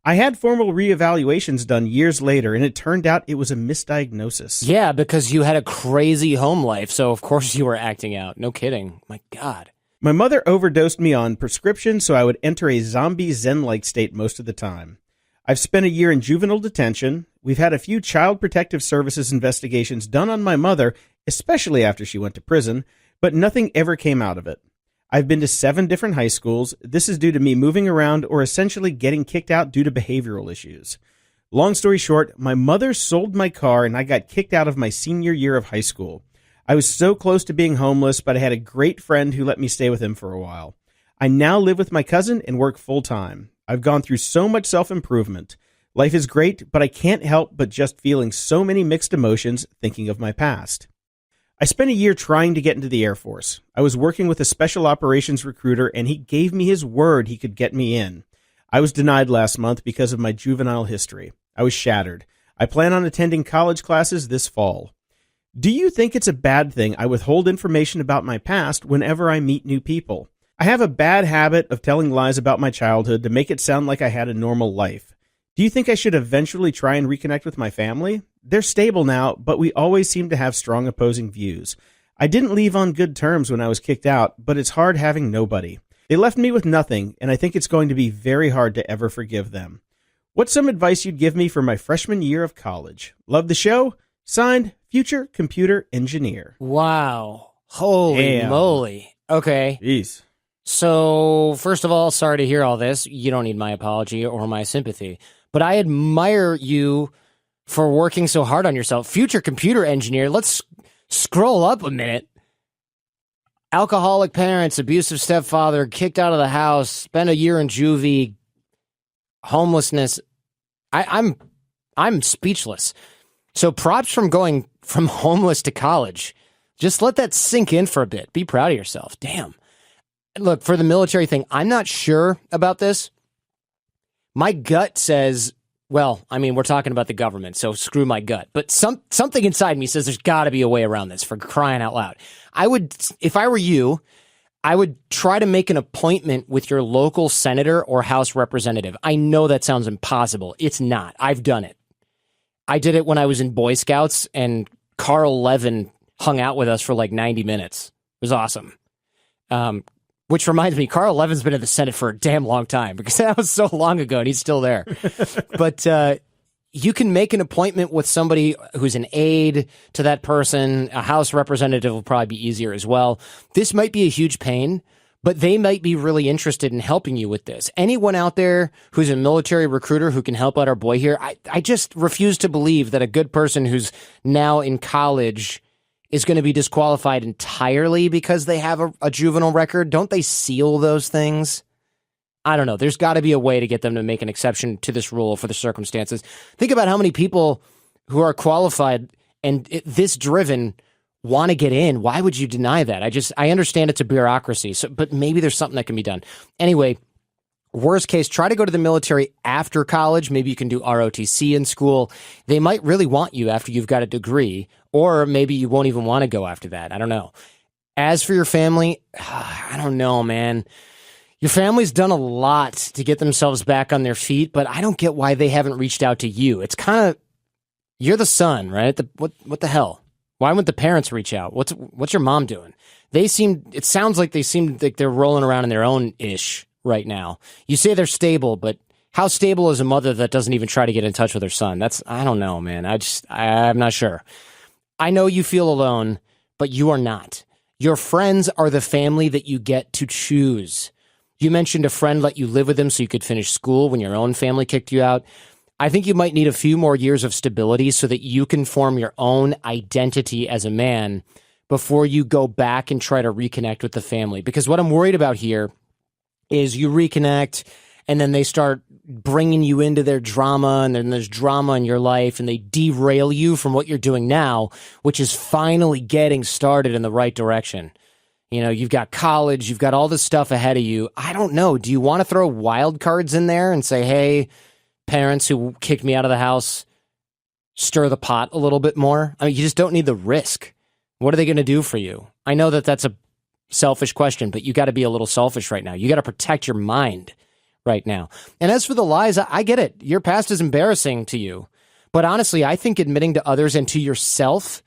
I had formal reevaluations done years later, and it turned out it was a misdiagnosis. Yeah, because you had a crazy home life, so of course you were acting out. No kidding. My God. My mother overdosed me on prescription, so I would enter a zombie zen-like state most of the time. I've spent a year in juvenile detention. We've had a few Child Protective Services investigations done on my mother, especially after she went to prison, but nothing ever came out of it. I've been to 7 different high schools. This is due to me moving around or essentially getting kicked out due to behavioral issues. Long story short, my mother sold my car and I got kicked out of my senior year of high school. I was so close to being homeless, but I had a great friend who let me stay with him for a while. I now live with my cousin and work full-time. I've gone through so much self-improvement. Life is great, but I can't help but just feeling so many mixed emotions thinking of my past. I spent a year trying to get into the Air Force. I was working with a special operations recruiter, and he gave me his word he could get me in. I was denied last month because of my juvenile history. I was shattered. I plan on attending college classes this fall. Do you think it's a bad thing I withhold information about my past whenever I meet new people? I have a bad habit of telling lies about my childhood to make it sound like I had a normal life. Do you think I should eventually try and reconnect with my family? They're stable now, but we always seem to have strong opposing views. I didn't leave on good terms when I was kicked out, but it's hard having nobody. They left me with nothing, and I think it's going to be very hard to ever forgive them. What's some advice you'd give me for my freshman year of college? Love the show. Signed, Future Computer Engineer. Wow. Holy moly. Okay. Jeez. So, first of all, sorry to hear all this. You don't need my apology or my sympathy. But I admire you for working so hard on yourself. Future Computer Engineer. Let's scroll up a minute. Alcoholic parents, abusive stepfather, kicked out of the house, spent a year in juvie, homelessness. I'm speechless. So props from going from homeless to college. Just let that sink in for a bit. Be proud of yourself. Damn. Look, for the military thing, I'm not sure about this. My gut says, well, I mean, we're talking about the government, so screw my gut. But something inside me says there's got to be a way around this, for crying out loud. I would, if I were you, I would try to make an appointment with your local senator or House representative. I know that sounds impossible. It's not. I've done it. I did it when I was in Boy Scouts, and Carl Levin hung out with us for like 90 minutes. It was awesome. Which reminds me, Carl Levin's been in the Senate for a damn long time, because that was so long ago and he's still there. But you can make an appointment with somebody who's an aide to that person. A House representative will probably be easier as well. This might be a huge pain, but they might be really interested in helping you with this. Anyone out there who's a military recruiter who can help out our boy here, I just refuse to believe that a good person who's now in college is going to be disqualified entirely because they have a juvenile record. Don't they seal those things? I don't know. There's got to be a way to get them to make an exception to this rule for the circumstances. Think about how many people who are qualified and this driven want to get in. Why would you deny that? I understand it's a bureaucracy, but maybe there's something that can be done. Anyway, worst case, try to go to the military after college. Maybe you can do ROTC in school. They might really want you after you've got a degree, or maybe you won't even want to go after that. I don't know. As for your family, I don't know, man. Your family's done a lot to get themselves back on their feet, but I don't get why they haven't reached out to you. It's kind of, you're the son, right? What the hell? Why wouldn't the parents reach out? What's your mom doing? It sounds like they seem like they're rolling around in their own ish right now. You say they're stable, but how stable is a mother that doesn't even try to get in touch with her son? I don't know, man. I'm not sure. I know you feel alone, but you are not. Your friends are the family that you get to choose. You mentioned a friend let you live with him so you could finish school when your own family kicked you out. I think you might need a few more years of stability so that you can form your own identity as a man before you go back and try to reconnect with the family. Because what I'm worried about here is you reconnect and then they start bringing you into their drama, and then there's drama in your life, and they derail you from what you're doing now, which is finally getting started in the right direction. You know, you've got college, you've got all this stuff ahead of you. I don't know. Do you want to throw wild cards in there and say, hey, parents who kicked me out of the house, stir the pot a little bit more? I mean, you just don't need the risk. What are they going to do for you? I know that that's a selfish question, but you got to be a little selfish right now. You got to protect your mind right now. And as for the lies, I get it. Your past is embarrassing to you. But honestly, I think admitting to others and to yourself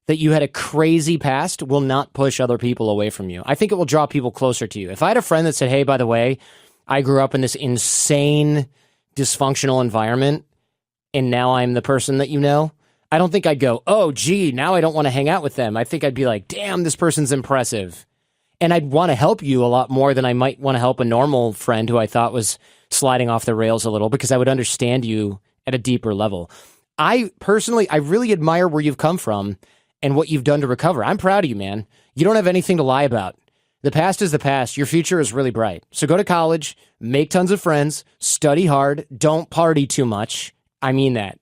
that you had a crazy past will not push other people away from you. I think it will draw people closer to you. If I had a friend that said, hey, by the way, I grew up in this insane, dysfunctional environment, and now I'm the person that you know, I don't think I'd go, oh, gee, now I don't want to hang out with them. I think I'd be like, damn, this person's impressive. And I'd want to help you a lot more than I might want to help a normal friend who I thought was sliding off the rails a little, because I would understand you at a deeper level. I really admire where you've come from and what you've done to recover. I'm proud of you, man. You don't have anything to lie about. The past is the past. Your future is really bright. So go to college, make tons of friends, study hard, don't party too much. I mean that.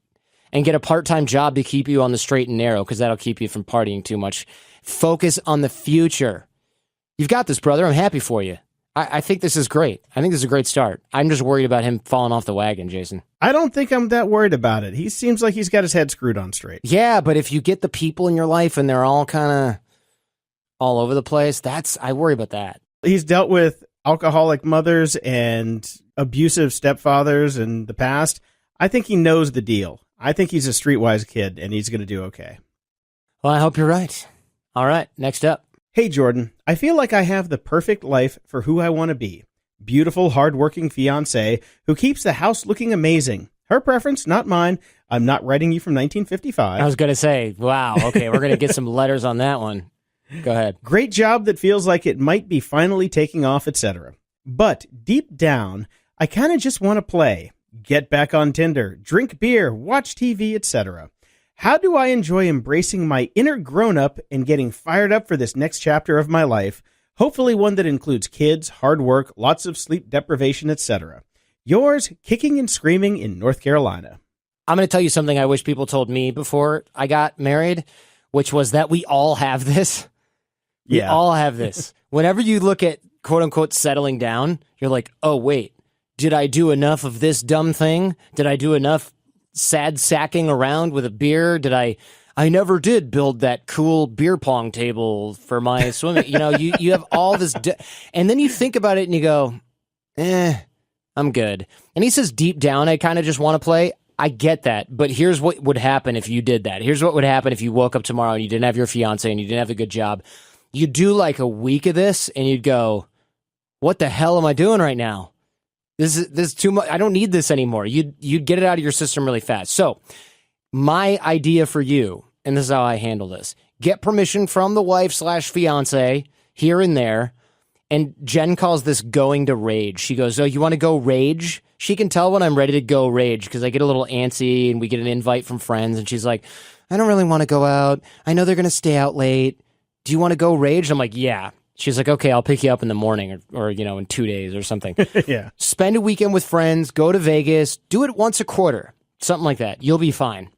And get a part-time job to keep you on the straight and narrow, because that'll keep you from partying too much. Focus on the future. You've got this, brother. I'm happy for you. I think this is great. I think this is a great start. I'm just worried about him falling off the wagon, Jason. I don't think I'm that worried about it. He seems like he's got his head screwed on straight. Yeah, but if you get the people in your life and they're all kind of all over the place, I worry about that. He's dealt with alcoholic mothers and abusive stepfathers in the past. I think he knows the deal. I think he's a streetwise kid, and he's going to do okay. Well, I hope you're right. All right, next up. Hey, Jordan, I feel like I have the perfect life for who I want to be. Beautiful, hardworking fiancé who keeps the house looking amazing. Her preference, not mine. I'm not writing you from 1955. I was going to say, wow, okay, we're going to get some letters on that one. Go ahead. Great job that feels like it might be finally taking off, etc. But deep down, I kind of just want to play, get back on Tinder, drink beer, watch TV, etc. How do I enjoy embracing my inner grown-up and getting fired up for this next chapter of my life? Hopefully one that includes kids, hard work, lots of sleep deprivation, etc. Yours, Kicking and Screaming in North Carolina. I'm going to tell you something I wish people told me before I got married, which was that we all have this. We all have this. Whenever you look at quote-unquote settling down, you're like, oh, wait, did I do enough of this dumb thing? Did I do enough sad sacking around with a beer? I never did build that cool beer pong table for my swimming. You have all this. And then you think about it and you go, I'm good. And he says, deep down, I kind of just want to play. I get that. But here's what would happen if you did that. Here's what would happen if you woke up tomorrow and you didn't have your fiance and you didn't have a good job. You'd do like a week of this and you'd go, what the hell am I doing right now? This is too much. I don't need this anymore. You'd get it out of your system really fast. So my idea for you, and this is how I handle this, get permission from the wife/fiance here and there. And Jen calls this going to rage. She goes, oh, you want to go rage? She can tell when I'm ready to go rage because I get a little antsy and we get an invite from friends. And she's like, I don't really want to go out. I know they're going to stay out late. Do you want to go rage? I'm like, yeah. She's like, okay, I'll pick you up in the morning or in 2 days or something. Yeah. Spend a weekend with friends, go to Vegas, do it once a quarter, something like that. You'll be fine.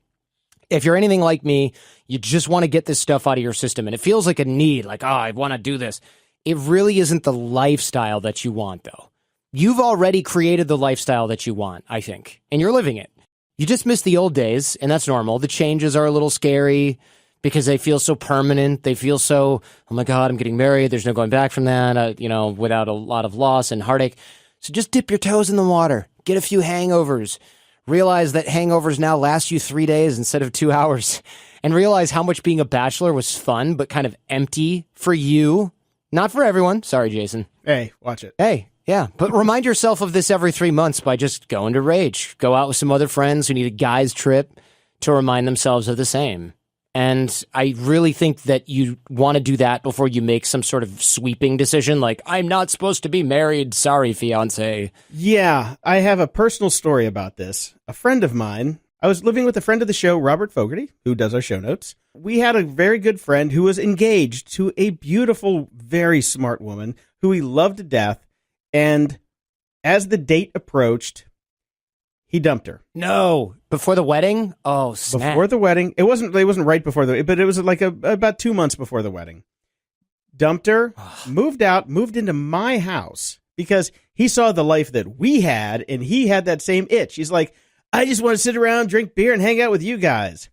If you're anything like me, you just want to get this stuff out of your system. And it feels like a need, like, oh, I want to do this. It really isn't the lifestyle that you want, though. You've already created the lifestyle that you want, I think, and you're living it. You just miss the old days, and that's normal. The changes are a little scary because they feel so permanent. They feel so, oh my God, I'm getting married. There's no going back from that, without a lot of loss and heartache. So just dip your toes in the water. Get a few hangovers. Realize that hangovers now last you 3 days instead of 2 hours. And realize how much being a bachelor was fun, but kind of empty for you. Not for everyone. Sorry, Jason. Hey, watch it. Hey, yeah. But remind yourself of this every 3 months by just going to rage. Go out with some other friends who need a guy's trip to remind themselves of the same. And I really think that you want to do that before you make some sort of sweeping decision like, I'm not supposed to be married. Sorry, fiance. Yeah, I have a personal story about this. A friend of mine, I was living with a friend of the show, Robert Fogarty, who does our show notes. We had a very good friend who was engaged to a beautiful, very smart woman who he loved to death. And as the date approached, he dumped her. No, before the wedding? Oh, snap. Before the wedding. It wasn't right before but it was like about 2 months before the wedding. Dumped her, moved out, moved into my house because he saw the life that we had and he had that same itch. He's like, I just want to sit around, drink beer, and hang out with you guys.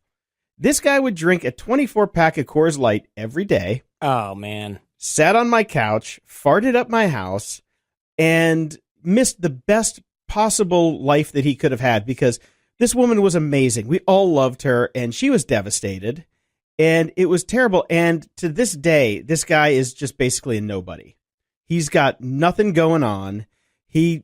This guy would drink a 24-pack of Coors Light every day. Oh, man. Sat on my couch, farted up my house, and missed the best possible life that he could have had, because this woman was amazing. We all loved her, and she was devastated, and it was terrible. And to this day, this guy is just basically a nobody. He's got nothing going on. He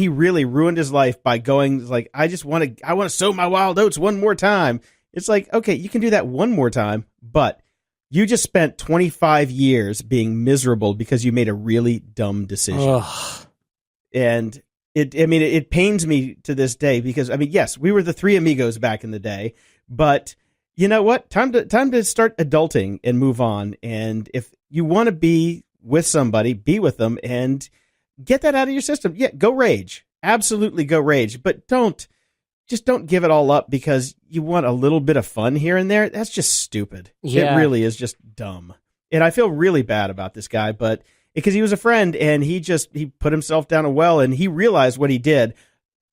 really ruined his life by going like, I want to sow my wild oats one more time. It's like, okay, you can do that one more time, but you just spent 25 years being miserable because you made a really dumb decision. Ugh. And it pains me to this day because, yes, we were the three amigos back in the day, but you know what? Time to start adulting and move on. And if you want to be with somebody, be with them and get that out of your system. Yeah, go rage. Absolutely go rage, but don't give it all up because you want a little bit of fun here and there. That's just stupid. Yeah. It really is just dumb. And I feel really bad about this guy, but because he was a friend and he put himself down a well and he realized what he did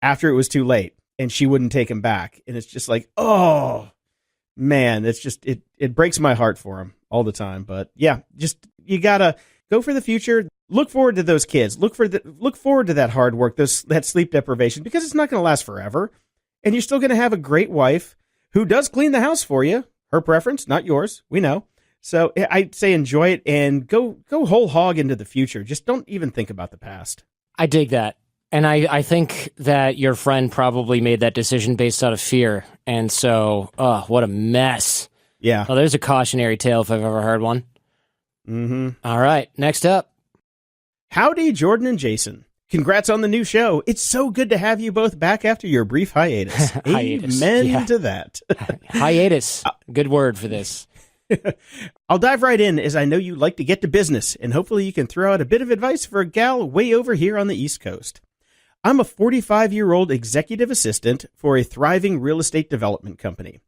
after it was too late and she wouldn't take him back. And it's just like, oh man, it's just, it breaks my heart for him all the time. But yeah, just, you gotta go for the future. Look forward to those kids. Look forward to that hard work, that sleep deprivation, because it's not going to last forever. And you're still going to have a great wife who does clean the house for you. Her preference, not yours. We know. So I'd say enjoy it and go whole hog into the future. Just don't even think about the past. I dig that. And I think that your friend probably made that decision based out of fear. And so, what a mess. Yeah. Oh, there's a cautionary tale if I've ever heard one. Mm-hmm. All right. Next up. Howdy, Jordan and Jason. Congrats on the new show. It's so good to have you both back after your brief hiatus. Amen to that. Hiatus. Good word for this. I'll dive right in as I know you like to get to business, and hopefully you can throw out a bit of advice for a gal way over here on the East Coast. I'm a 45-year-old executive assistant for a thriving real estate development company.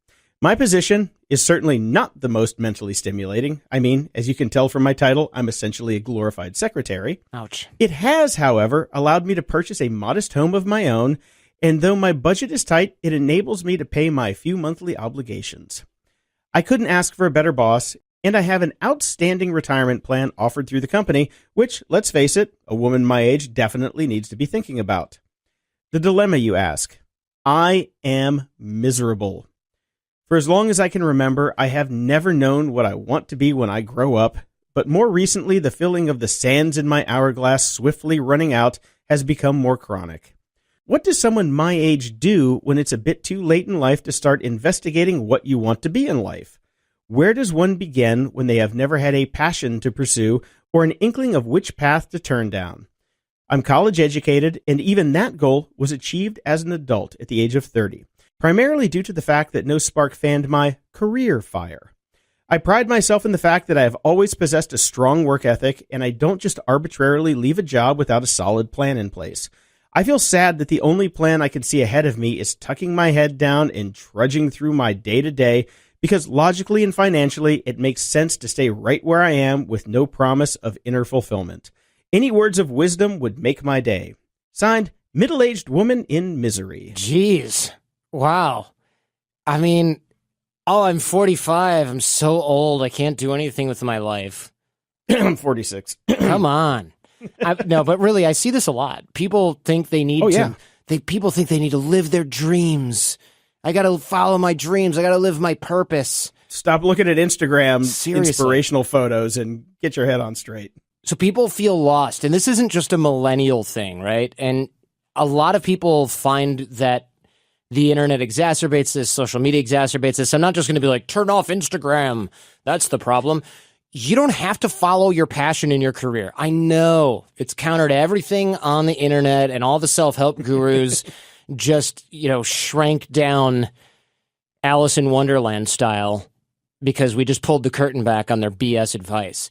My position is certainly not the most mentally stimulating. As you can tell from my title, I'm essentially a glorified secretary. Ouch. It has, however, allowed me to purchase a modest home of my own, and though my budget is tight, it enables me to pay my few monthly obligations. I couldn't ask for a better boss, and I have an outstanding retirement plan offered through the company, which, let's face it, a woman my age definitely needs to be thinking about. The dilemma, you ask. I am miserable. For as long as I can remember, I have never known what I want to be when I grow up, but more recently, the feeling of the sands in my hourglass swiftly running out has become more chronic. What does someone my age do when it's a bit too late in life to start investigating what you want to be in life? Where does one begin when they have never had a passion to pursue or an inkling of which path to turn down? I'm college educated, and even that goal was achieved as an adult at the age of 30. Primarily due to the fact that no spark fanned my career fire. I pride myself in the fact that I have always possessed a strong work ethic, and I don't just arbitrarily leave a job without a solid plan in place. I feel sad that the only plan I can see ahead of me is tucking my head down and trudging through my day-to-day, because logically and financially, it makes sense to stay right where I am with no promise of inner fulfillment. Any words of wisdom would make my day. Signed, middle-aged woman in misery. Jeez. Wow. I'm 45. I'm so old. I can't do anything with my life. I'm 46. Come on. No, but really, I see this a lot. People think they need people think they need to live their dreams. I got to follow my dreams. I got to live my purpose. Stop looking at Instagram inspirational photos and get your head on straight. So people feel lost. And this isn't just a millennial thing, right? And a lot of people find that the internet exacerbates this, social media exacerbates this. I'm not just going to be like, turn off Instagram. That's the problem. You don't have to follow your passion in your career. I know it's counter to everything on the internet, and all the self-help gurus just, shrank down Alice in Wonderland style because we just pulled the curtain back on their BS advice.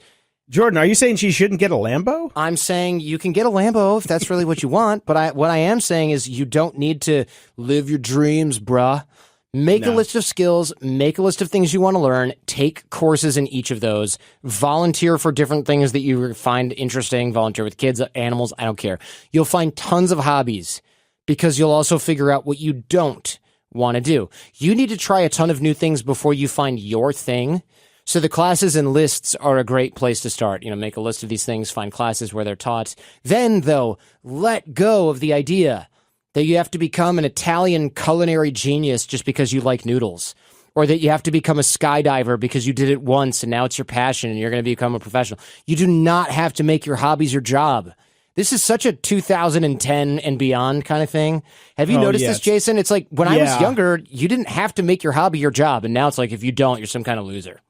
Jordan, are you saying she shouldn't get a Lambo? I'm saying you can get a Lambo if that's really what you want, but what I am saying is you don't need to live your dreams, bruh. Make a list of skills, make a list of things you want to learn, take courses in each of those, volunteer for different things that you find interesting, volunteer with kids, animals, I don't care. You'll find tons of hobbies because you'll also figure out what you don't want to do. You need to try a ton of new things before you find your thing. So the classes and lists are a great place to start. Make a list of these things, find classes where they're taught. Then, though, let go of the idea that you have to become an Italian culinary genius just because you like noodles, or that you have to become a skydiver because you did it once and now it's your passion and you're going to become a professional. You do not have to make your hobbies your job. This is such a 2010 and beyond kind of thing. Have you noticed this, Jason? It's like when I was younger, you didn't have to make your hobby your job. And now it's like if you don't, you're some kind of loser.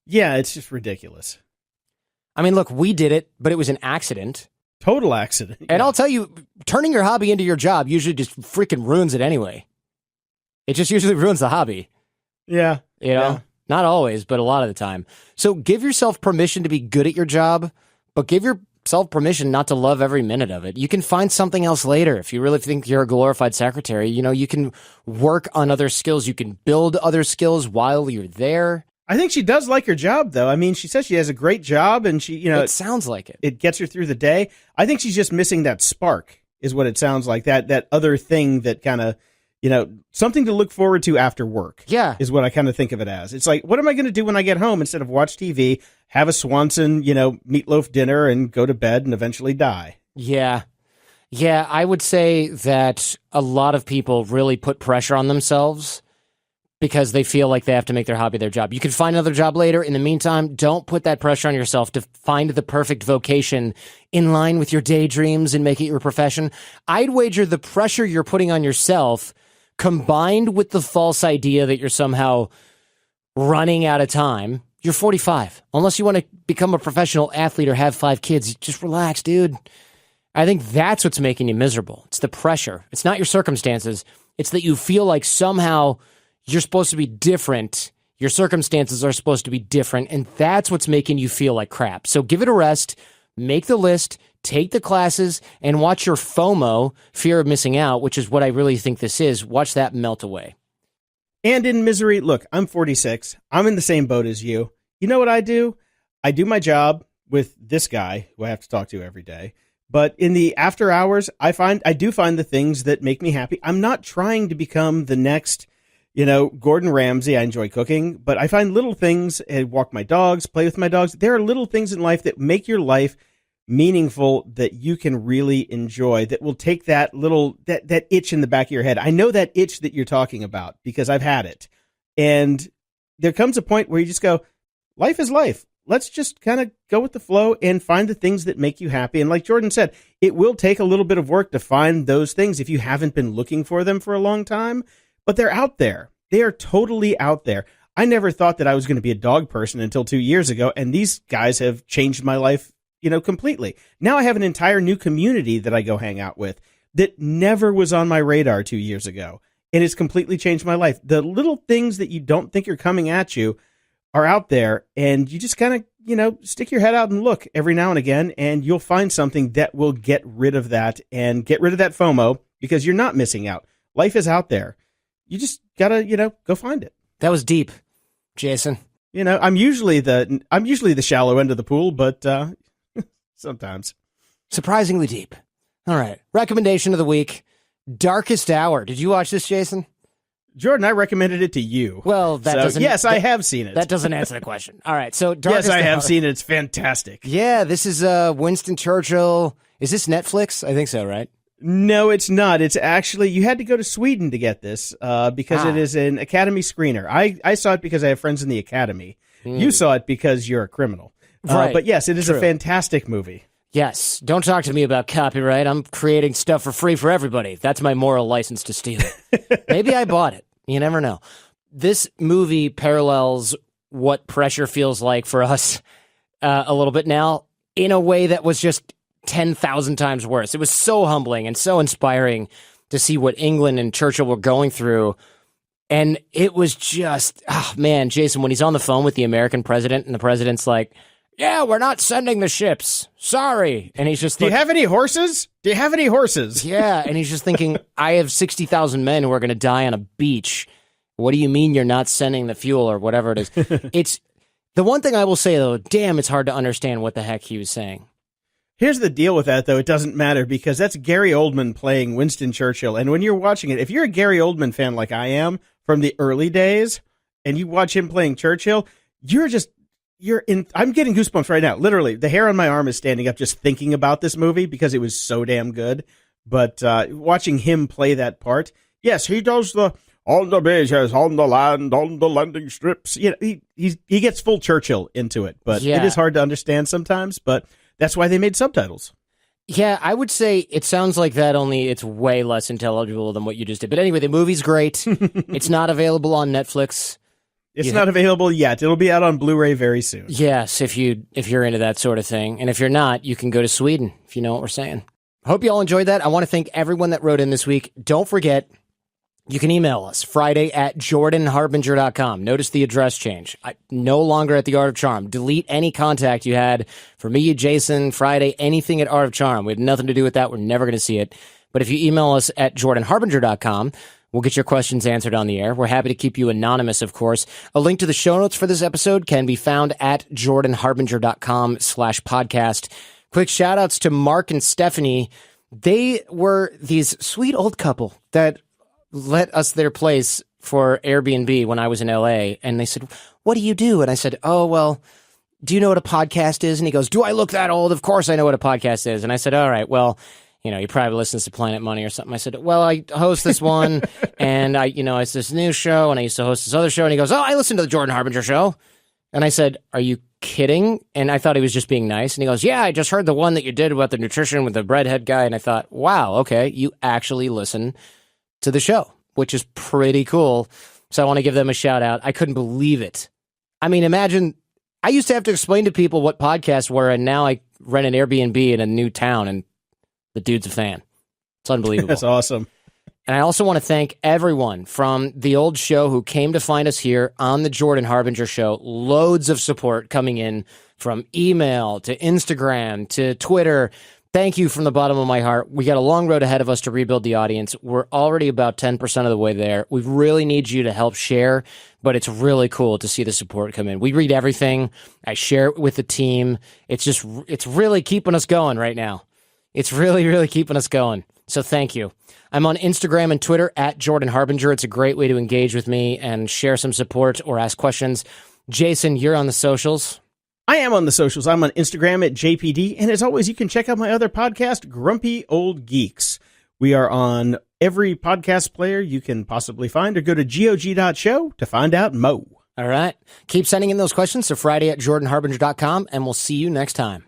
Yeah, it's just ridiculous. I mean, look, we did it, but it was an accident. Total accident. Yeah. And I'll tell you, turning your hobby into your job usually just freaking ruins it anyway. It just usually ruins the hobby. Yeah. Not always, but a lot of the time. So give yourself permission to be good at your job, but give yourself permission not to love every minute of it. You can find something else later. If you really think you're a glorified secretary, you can work on other skills. You can build other skills while you're there. I think she does like her job, though. I mean, she says she has a great job, and she, it sounds like it. It gets her through the day. I think she's just missing that spark, is what it sounds like. That other thing that kind of, something to look forward to after work. Yeah, is what I kind of think of it as. It's like, what am I going to do when I get home instead of watch TV, have a Swanson, meatloaf dinner, and go to bed and eventually die? Yeah. Yeah, I would say that a lot of people really put pressure on themselves because they feel like they have to make their hobby their job. You can find another job later. In the meantime, don't put that pressure on yourself to find the perfect vocation in line with your daydreams and make it your profession. I'd wager the pressure you're putting on yourself, combined with the false idea that you're somehow running out of time. You're 45. Unless you want to become a professional athlete or have 5 kids, just relax, dude. I think that's what's making you miserable. It's the pressure. It's not your circumstances. It's that you feel like somehow you're supposed to be different. Your circumstances are supposed to be different, and that's what's making you feel like crap. So give it a rest, make the list, take the classes, and watch your FOMO, fear of missing out, which is what I really think this is. Watch that melt away. And in misery, look, I'm 46. I'm in the same boat as you. You know what I do? I do my job with this guy who I have to talk to every day. But in the after hours, I do find the things that make me happy. I'm not trying to become the next Gordon Ramsay. I enjoy cooking, but I find little things, and walk my dogs, play with my dogs. There are little things in life that make your life meaningful that you can really enjoy, that will take that itch in the back of your head. I know that itch that you're talking about because I've had it. And there comes a point where you just go, life is life. Let's just kind of go with the flow and find the things that make you happy. And like Jordan said, it will take a little bit of work to find those things if you haven't been looking for them for a long time. But they're out there. They are totally out there. I never thought that I was going to be a dog person until 2 years ago, and these guys have changed my life, completely. Now I have an entire new community that I go hang out with that never was on my radar 2 years ago, and it's completely changed my life. The little things that you don't think are coming at you are out there, and you just kind of, stick your head out and look every now and again, and you'll find something that will get rid of that and get rid of that FOMO because you're not missing out. Life is out there. You just gotta, go find it. That was deep, Jason. I'm usually the shallow end of the pool, but sometimes surprisingly deep. All right, recommendation of the week: Darkest Hour. Did you watch this, Jason? Jordan, I recommended it to you. Well, doesn't. Yes, I have seen it. That doesn't answer the question. All right, so Darkest Yes, I have Hour. seen it. It's fantastic. Yeah, this is Winston Churchill. Is this Netflix? I think so, right? No, it's not. It's actually, you had to go to Sweden to get this because it is an Academy screener. I saw it because I have friends in the Academy. You saw it because you're a criminal. Right. But yes, it is a fantastic movie. Yes. Don't talk to me about copyright. I'm creating stuff for free for everybody. That's my moral license to steal it. Maybe I bought it. You never know. This movie parallels what pressure feels like for us a little bit now in a way that was just 10,000 times worse. It was so humbling and so inspiring to see what England and Churchill were going through. And it was just, Jason, when he's on the phone with the American president and the president's like, yeah, we're not sending the ships. Sorry. And he's just Do you have any horses? Do you have any horses? Yeah. And he's just thinking, I have 60,000 men who are going to die on a beach. What do you mean you're not sending the fuel or whatever it is? It's the one thing I will say, though, damn, it's hard to understand what the heck he was saying. Here's the deal with that, though. It doesn't matter because that's Gary Oldman playing Winston Churchill. And when you're watching it, if you're a Gary Oldman fan like I am from the early days and you watch him playing Churchill, you're just I'm getting goosebumps right now. Literally, the hair on my arm is standing up just thinking about this movie because it was so damn good. But watching him play that part, yes, he does the on the beaches, on the land, on the landing strips. You know, he gets full Churchill into it, but it is hard to understand sometimes. But that's why they made subtitles. Yeah, I would say it sounds like that, only it's way less intelligible than what you just did. But anyway, the movie's great. It's not available on Netflix. It's not available yet. It'll be out on Blu-ray very soon. Yes, if you're into that sort of thing. And if you're not, you can go to Sweden, if you know what we're saying. Hope you all enjoyed that. I want to thank everyone that wrote in this week. Don't forget, you can email us, Friday@JordanHarbinger.com. Notice the address change. No longer at the Art of Charm. Delete any contact you had for me, Jason, Friday, anything at Art of Charm. We had nothing to do with that. We're never going to see it. But if you email us at JordanHarbinger.com, we'll get your questions answered on the air. We're happy to keep you anonymous, of course. A link to the show notes for this episode can be found at JordanHarbinger.com/podcast. Quick shout outs to Mark and Stephanie. They were these sweet old couple that let us their place for Airbnb when I was in LA. And they said, "What do you do?" And I said, "Oh, well, do you know what a podcast is?" And he goes, "Do I look that old? Of course I know what a podcast is." And I said, "All right, well, you know, he probably listens to Planet Money or something." I said, "Well, I host this one and it's this new show and I used to host this other show." And he goes, "Oh, I listen to the Jordan Harbinger show." And I said, "Are you kidding?" And I thought he was just being nice. And he goes, "Yeah, I just heard the one that you did about the nutrition with the breadhead guy." And I thought, wow, okay, you actually listen to the show, which is pretty cool. So I want to give them a shout out. I couldn't believe it. I mean, imagine, I used to have to explain to people what podcasts were, and now I rent an Airbnb in a new town, and the dude's a fan. It's unbelievable. That's awesome. And I also want to thank everyone from the old show who came to find us here on the Jordan Harbinger show. Loads of support coming in from email to Instagram to Twitter. Thank you from the bottom of my heart. We got a long road ahead of us to rebuild the audience. We're already about 10% of the way there. We really need you to help share, but it's really cool to see the support come in. We read everything. I share it with the team. It's really keeping us going right now. It's really, really keeping us going. So thank you. I'm on Instagram and Twitter at Jordan Harbinger. It's a great way to engage with me and share some support or ask questions. Jason, you're on the socials. I am on the socials. I'm on Instagram at JPD. And as always, you can check out my other podcast, Grumpy Old Geeks. We are on every podcast player you can possibly find, or go to GOG.show to find out more. All right. Keep sending in those questions to Friday@JordanHarbinger.com, and we'll see you next time.